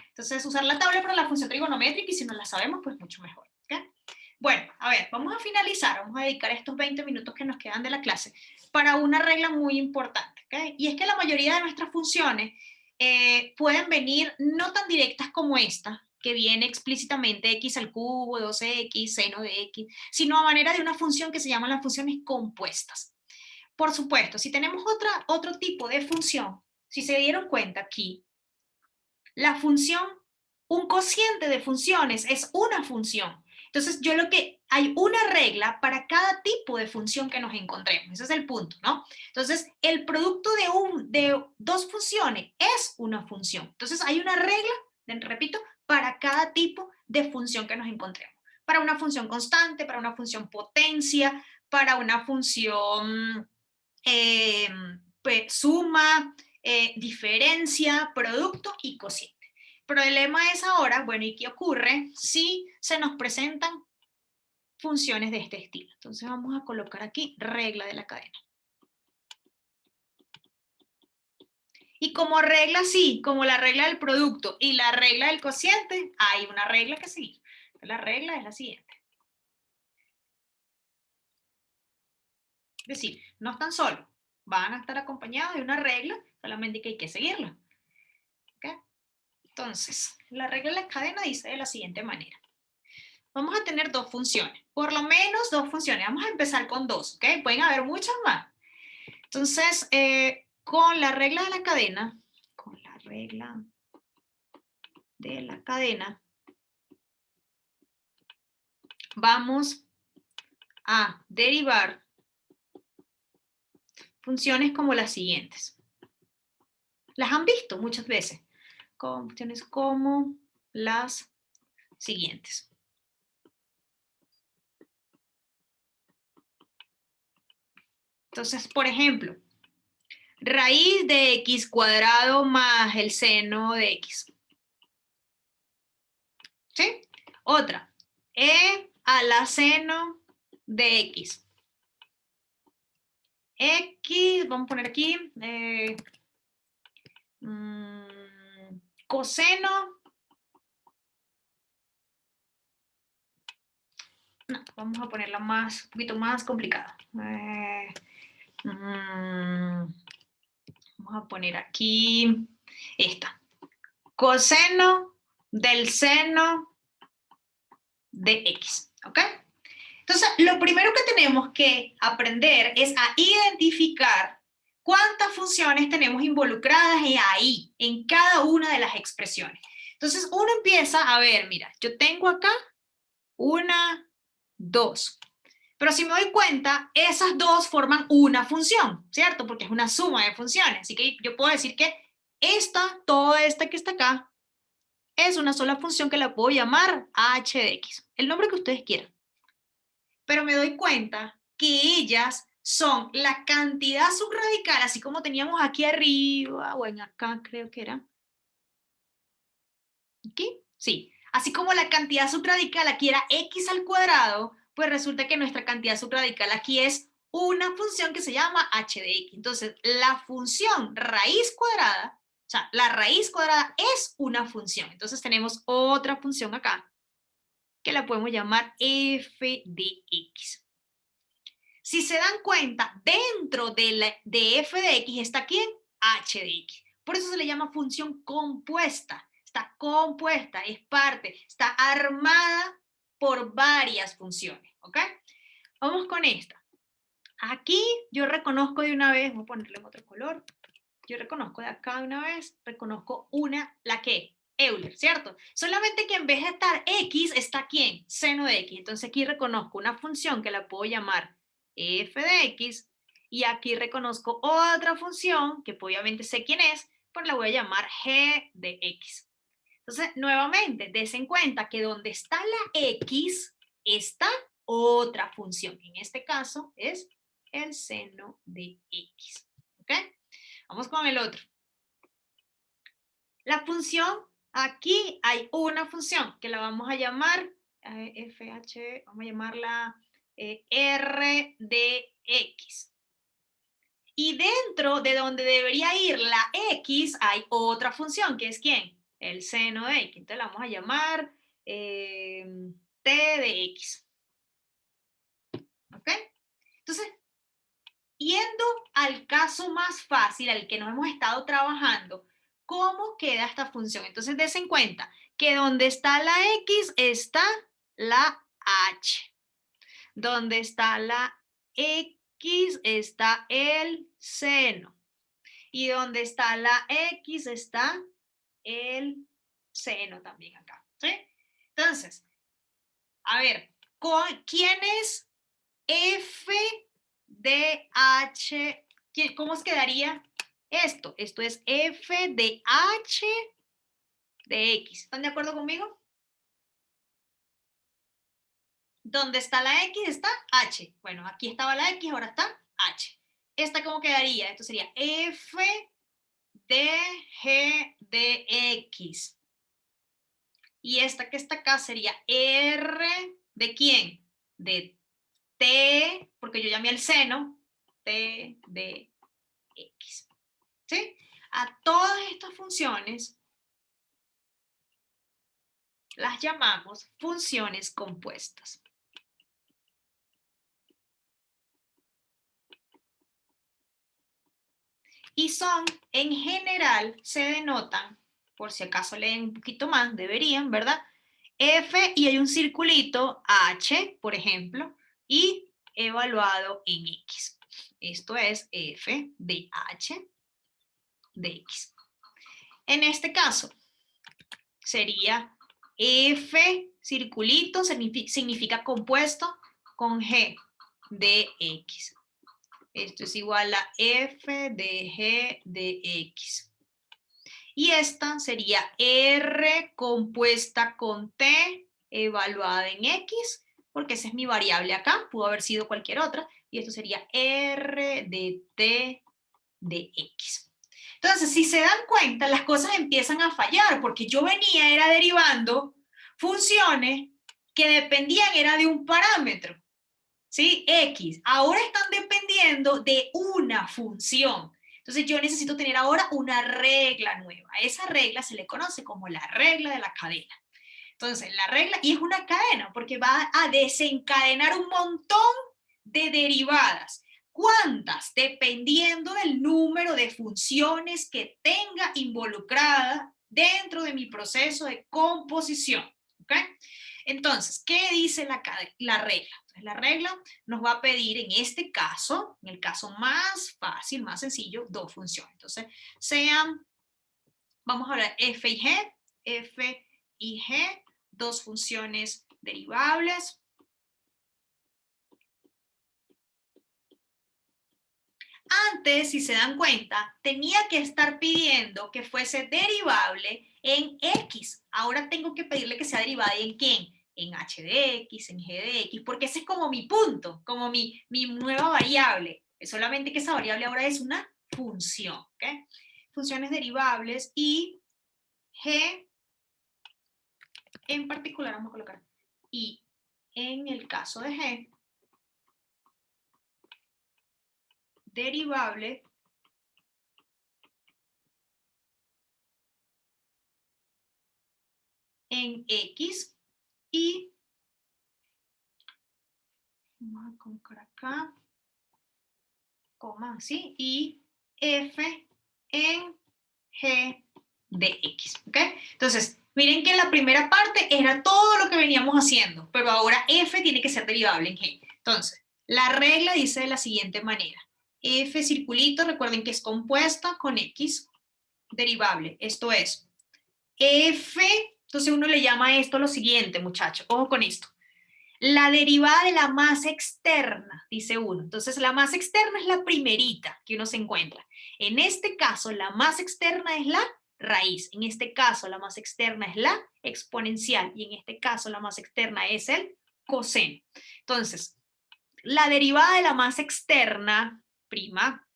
Entonces, usar la tabla para la función trigonométrica y si no la sabemos, pues mucho mejor, ¿ok? Bueno, a ver, vamos a finalizar, vamos a dedicar estos 20 minutos que nos quedan de la clase para una regla muy importante, ¿ok? Y es que la mayoría de nuestras funciones pueden venir no tan directas como esta, que viene explícitamente x al cubo, 2x, seno de x, sino a manera de una función que se llaman las funciones compuestas. Por supuesto, si tenemos otro tipo de función si se dieron cuenta aquí, la función, un cociente de funciones es una función. Entonces, hay una regla para cada tipo de función que nos encontremos. Ese es el punto, ¿no? Entonces, el producto de dos funciones es una función. Entonces, hay una regla, repito, para cada tipo de función que nos encontremos. Para una función constante, para una función potencia, para una función suma, diferencia, producto y cociente. El problema es ahora, bueno, ¿y qué ocurre si se nos presentan funciones de este estilo? Entonces vamos a colocar aquí regla de la cadena. Y como regla, sí, como la regla del producto y la regla del cociente, hay una regla que seguir. La regla es la siguiente. Es decir, no están solos, van a estar acompañados de una regla, solamente que hay que seguirla. ¿Okay? Entonces, la regla de la cadena dice de la siguiente manera. Vamos a tener dos funciones, por lo menos dos funciones. Vamos a empezar con dos, ¿ok? Pueden haber muchas más. Entonces, con la regla de la cadena, vamos a derivar funciones como las siguientes. Las han visto muchas veces. Funciones como las siguientes. Entonces, por ejemplo, raíz de x cuadrado más el seno de x. ¿Sí? Otra, e a la seno de x. X, vamos a poner aquí, coseno. No, vamos a ponerla un poquito más complicada. Vamos a poner aquí esta. Coseno del seno de x, ¿ok? Entonces, lo primero que tenemos que aprender es a identificar cuántas funciones tenemos involucradas ahí, en cada una de las expresiones. Entonces, uno empieza a ver, mira, yo tengo acá una, dos. Pero si me doy cuenta, esas dos forman una función, ¿cierto? Porque es una suma de funciones. Así que yo puedo decir que toda esta que está acá, es una sola función que la puedo llamar h de x. El nombre que ustedes quieran. Pero me doy cuenta que ellas son la cantidad subradical, así como teníamos aquí arriba, o en acá creo que era. ¿Aquí? Sí. Así como la cantidad subradical aquí era x al cuadrado, pues resulta que nuestra cantidad subradical aquí es una función que se llama h de x. Entonces, la función raíz cuadrada, o sea, la raíz cuadrada es una función. Entonces tenemos otra función acá, que la podemos llamar f de x. Si se dan cuenta, dentro de f de x está ¿quién? H de x. Por eso se le llama función compuesta. Está compuesta, es parte, está armada por varias funciones, ¿ok? Vamos con esta. Aquí yo reconozco de una vez, voy a ponerle en otro color. Yo reconozco de acá de una vez, reconozco la que, Euler, ¿cierto? Solamente que en vez de estar x, está ¿quién? Seno de x. Entonces aquí reconozco una función que la puedo llamar f de x, y aquí reconozco otra función, que obviamente sé quién es, pues la voy a llamar g de x. Entonces, nuevamente, des en cuenta que donde está la x, está otra función. En este caso es el seno de x. ¿Ok? Vamos con el otro. La función, aquí hay una función que la vamos a llamar FH, vamos a llamarla R de X. Y dentro de donde debería ir la X hay otra función, que es ¿quién? El seno de X. Entonces la vamos a llamar T de X. ¿Ok? Entonces, yendo al caso más fácil, al que nos hemos estado trabajando, ¿cómo queda esta función? Entonces, des en cuenta que donde está la X está la H. Donde está la X está el seno. Y donde está la X está el seno también acá, ¿sí? Entonces, a ver, ¿quién es f de h? ¿Cómo os quedaría esto? Esto es f de h de x. ¿Están de acuerdo conmigo? ¿Dónde está la x? Está h. Bueno, aquí estaba la x, ahora está h. ¿Esta cómo quedaría? Esto sería f de g de x. Y esta que está acá sería r de quién? De t, porque yo llamé al seno, t de x. ¿Sí? A todas estas funciones las llamamos funciones compuestas. Y son, en general, se denotan, por si acaso leen un poquito más, deberían, ¿verdad? F y hay un circulito H, por ejemplo, y evaluado en X. Esto es F de H de X. En este caso, sería F circulito, significa compuesto con G de X. Esto es igual a f de g de x. Y esta sería r compuesta con t evaluada en x, porque esa es mi variable acá, pudo haber sido cualquier otra, y esto sería r de t de x. Entonces, si se dan cuenta, las cosas empiezan a fallar, porque yo era derivando funciones que dependían, era de un parámetro. ¿Sí? X. Ahora están dependiendo de una función. Entonces yo necesito tener ahora una regla nueva. A esa regla se le conoce como la regla de la cadena. Entonces la regla, y es una cadena porque va a desencadenar un montón de derivadas. ¿Cuántas? Dependiendo del número de funciones que tenga involucrada dentro de mi proceso de composición. ¿Ok? Entonces, ¿qué dice la regla? La regla nos va a pedir en este caso, en el caso más fácil, más sencillo, dos funciones. Entonces, vamos a hablar f y g, dos funciones derivables. Antes, si se dan cuenta, tenía que estar pidiendo que fuese derivable en x. Ahora tengo que pedirle que sea derivada en ¿quién? En h de x, en g de x, porque ese es como mi punto, como mi nueva variable. Es solamente que esa variable ahora es una función. ¿Okay? Funciones derivables y g, en particular, vamos a colocar, y en el caso de g, derivable en x y vamos a colocar acá, coma, ¿sí? Y f en g de x, ¿ok? Entonces, miren que en la primera parte era todo lo que veníamos haciendo, pero ahora f tiene que ser derivable en g. Entonces, la regla dice de la siguiente manera. F circulito, recuerden que es compuesta con x, derivable. Esto es f, entonces uno le llama a esto lo siguiente, muchachos. Ojo con esto. La derivada de la masa externa, dice uno. Entonces, la masa externa es la primerita que uno se encuentra. En este caso, la masa externa es la raíz. En este caso, la masa externa es la exponencial. Y en este caso, la masa externa es el coseno. Entonces, la derivada de la masa externa, prima,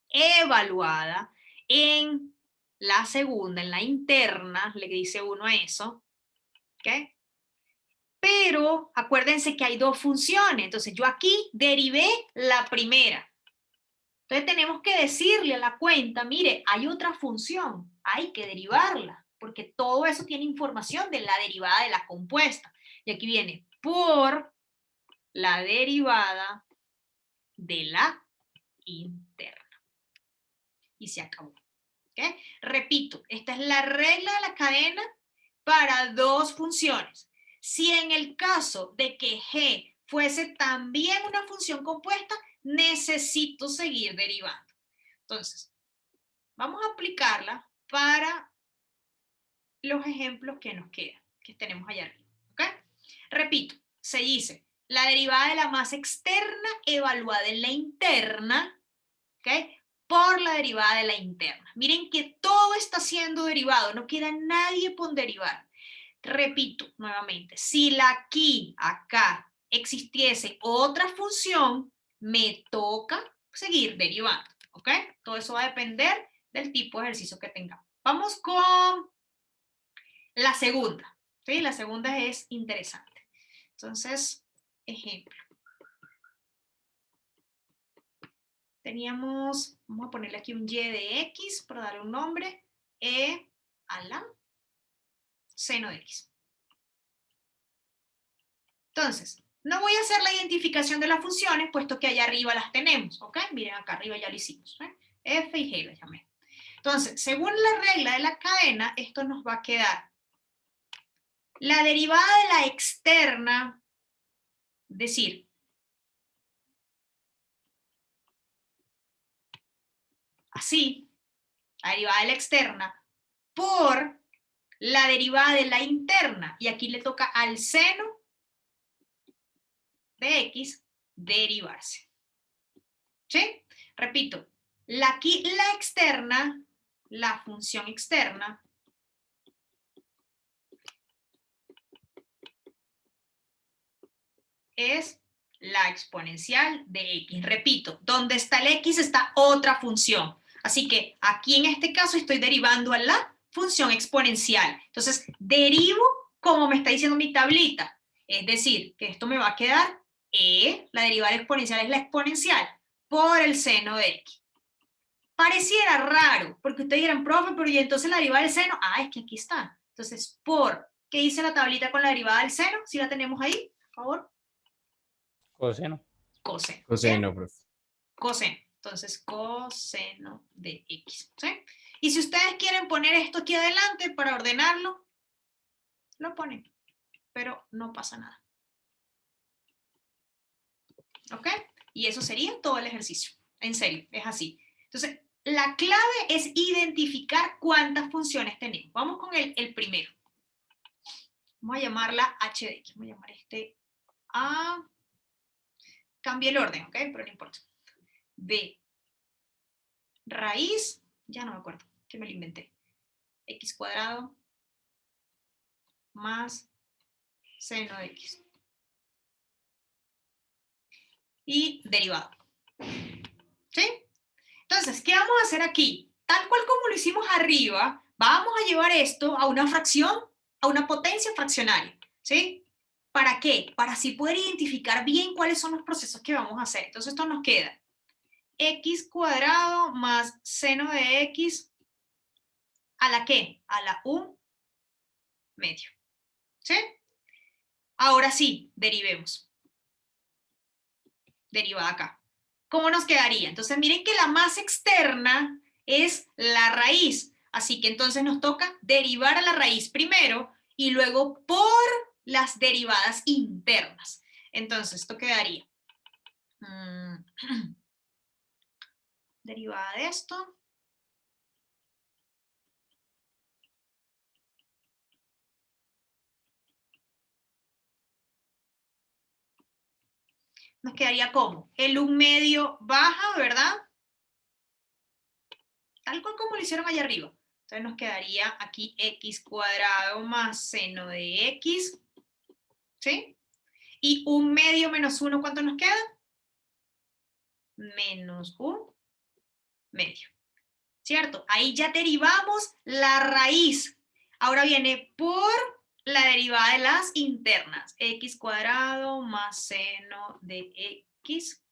evaluada en la segunda, en la interna, le dice uno a eso, ¿ok? Pero acuérdense que hay dos funciones, entonces yo aquí derivé la primera. Entonces tenemos que decirle a la cuenta, mire, hay otra función, hay que derivarla, porque todo eso tiene información de la derivada de la compuesta. Y aquí viene por la derivada de la interna. Y se acabó. ¿Okay? Repito, esta es la regla de la cadena para dos funciones. Si en el caso de que g fuese también una función compuesta, necesito seguir derivando. Entonces, Vamos a aplicarla para los ejemplos que nos quedan, que tenemos allá arriba. ¿Ok? Repito, se dice la derivada de la masa externa evaluada en la interna, ¿ok? Por la derivada de la interna. Miren que todo está siendo derivado, no queda nadie por derivar. Repito nuevamente, si aquí, acá, existiese otra función, me toca seguir derivando, ¿ok? Todo eso va a depender del tipo de ejercicio que tengamos. Vamos con la segunda, ¿sí? La segunda es interesante. Entonces, ejemplo. Teníamos, vamos a ponerle aquí un y de x para darle un nombre, e a la seno de x. Entonces, no voy a hacer la identificación de las funciones, puesto que allá arriba las tenemos, ¿ok? Miren, acá arriba ya lo hicimos, ¿eh? F y G las llamé. Entonces, según la regla de la cadena, esto nos va a quedar la derivada de la externa, es decir, así, la derivada de la externa, por la derivada de la interna, y aquí le toca al seno de x derivarse. ¿Sí? Repito, aquí la externa, la función externa, es la exponencial de x. Repito, donde está el x está otra función. Así que aquí en este caso estoy derivando a la función exponencial. Entonces, derivo como me está diciendo mi tablita. Es decir, que esto me va a quedar la derivada exponencial es la exponencial, por el seno de x. Pareciera raro, porque ustedes dirán, profe, pero ¿y entonces la derivada del seno? Ah, es que aquí está. Entonces, ¿qué dice la tablita con la derivada del seno? ¿Sí la tenemos ahí, por favor? Coseno. Coseno. Coseno, profe. Coseno. Entonces, coseno de x. ¿Sí? Y si ustedes quieren poner esto aquí adelante para ordenarlo, lo ponen. Pero no pasa nada. ¿Ok? Y eso sería todo el ejercicio. En serio, es así. Entonces, la clave es identificar cuántas funciones tenemos. Vamos con el primero. Vamos a llamarla h de x. Vamos a llamar este a... Cambié el orden, ¿ok? Pero no importa. B. Raíz, ya no me acuerdo, que me lo inventé. X cuadrado más seno de x. Y derivado. ¿Sí? Entonces, ¿qué vamos a hacer aquí? Tal cual como lo hicimos arriba, vamos a llevar esto a una fracción, a una potencia fraccionaria. ¿Sí? ¿Para qué? Para así poder identificar bien cuáles son los procesos que vamos a hacer. Entonces, esto nos queda x cuadrado más seno de x ¿a la qué? A la u medio. ¿Sí? Ahora sí, derivemos. Derivada acá. ¿Cómo nos quedaría? Entonces miren que la masa externa es la raíz. Así que entonces nos toca derivar a la raíz primero y luego por las derivadas internas. Entonces esto quedaría. Derivada de esto. Nos quedaría como el 1 medio baja, ¿verdad? Tal cual como lo hicieron allá arriba. Entonces nos quedaría aquí x cuadrado más seno de x, ¿sí? Y 1 medio menos 1, ¿cuánto nos queda? Menos 1 medio, ¿cierto? Ahí ya derivamos la raíz. Ahora viene por la derivada de las internas. X cuadrado más seno de x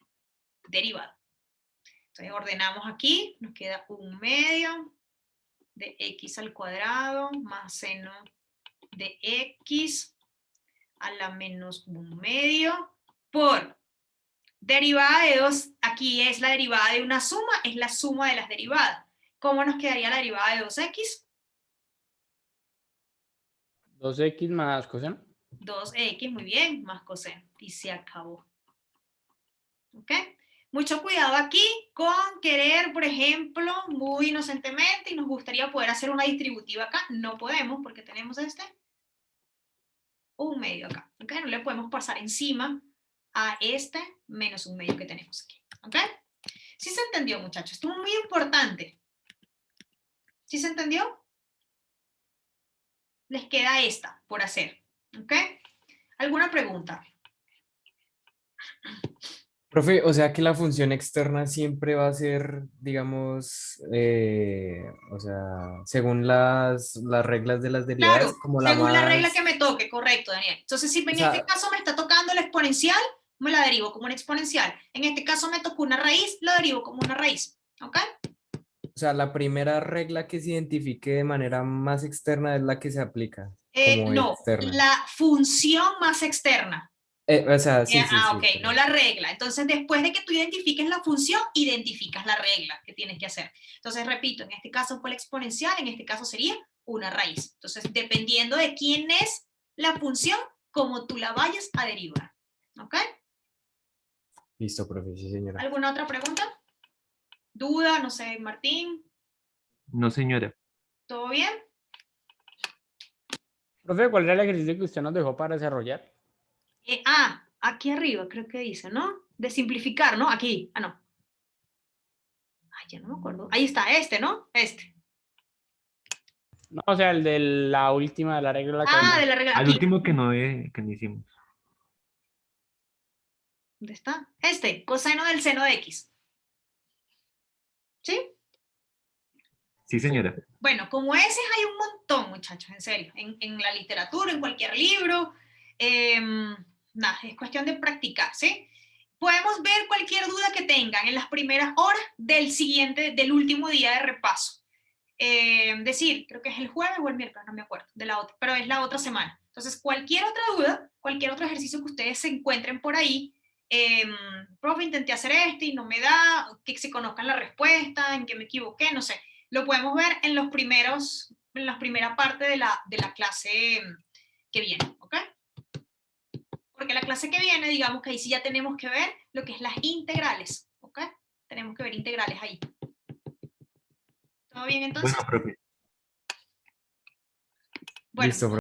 derivado. Entonces ordenamos aquí, nos queda 1 medio de x al cuadrado más seno de x a la menos 1 medio por derivada de 2, aquí es la derivada de una suma, es la suma de las derivadas. ¿Cómo nos quedaría la derivada de 2x? 2x más coseno. 2x, muy bien, más coseno. Y se acabó. ¿Ok? Mucho cuidado aquí con querer, por ejemplo, muy inocentemente, y nos gustaría poder hacer una distributiva acá. No podemos porque tenemos un medio acá. ¿Ok? No le podemos pasar encima a este menos un medio que tenemos aquí. ¿Ok? ¿Sí se entendió, muchachos? Esto es muy importante. ¿Sí se entendió? Les queda esta por hacer. ¿Ok? ¿Alguna pregunta? Profe, o sea que la función externa siempre va a ser, digamos, o sea, según las reglas de las derivadas, Claro, como la según la regla más, que me toque, correcto, Daniel. Entonces, si o en este sea, caso me está tocando la exponencial, me la derivo como una exponencial. En este caso me tocó una raíz, la derivo como una raíz. ¿Ok? la primera regla que se identifique de manera más externa es la que se aplica como No, externa. la función más externa. O sea, sí, sí, Ok, sí, no perdón. la regla. Entonces, después de que tú identifiques la función, identificas la regla que tienes que hacer. Entonces, repito, en este caso fue la exponencial, en este caso sería una raíz. Entonces, dependiendo de quién es la función, como tú la vayas a derivar. ¿Ok? Listo, profe, sí, señora. ¿Alguna otra pregunta? ¿Duda? No sé, Martín. No, señora. ¿Todo bien? Profe, ¿cuál era el ejercicio que usted nos dejó para desarrollar? Aquí arriba creo que dice, ¿no? De simplificar, ¿no? Aquí. No. Ay, ya no me acuerdo. Ahí está, ¿no? No, o sea, el de la última, la regla de la cadena. De la regla. Al Aquí. último que no hicimos. ¿Dónde está? Coseno del seno de X. ¿Sí? Sí, señora. Bueno, como ese hay un montón, muchachos, en serio. En la literatura, en cualquier libro. Nada, es cuestión de practicar, ¿sí? Podemos ver cualquier duda que tengan en las primeras horas del último día de repaso. Decir, creo que es el jueves o el miércoles, no me acuerdo, pero es la otra semana. Entonces, cualquier otra duda, cualquier otro ejercicio que ustedes se encuentren por ahí, profe, intenté hacer y no me da, que se conozcan la respuesta, en qué me equivoqué, no sé. Lo podemos ver en la primera parte de la clase que viene, ¿ok? Porque la clase que viene, digamos que ahí sí ya tenemos que ver lo que es las integrales, ¿ok? Tenemos que ver integrales ahí. ¿Todo bien entonces? Bueno, profe. Bueno. Listo, profe.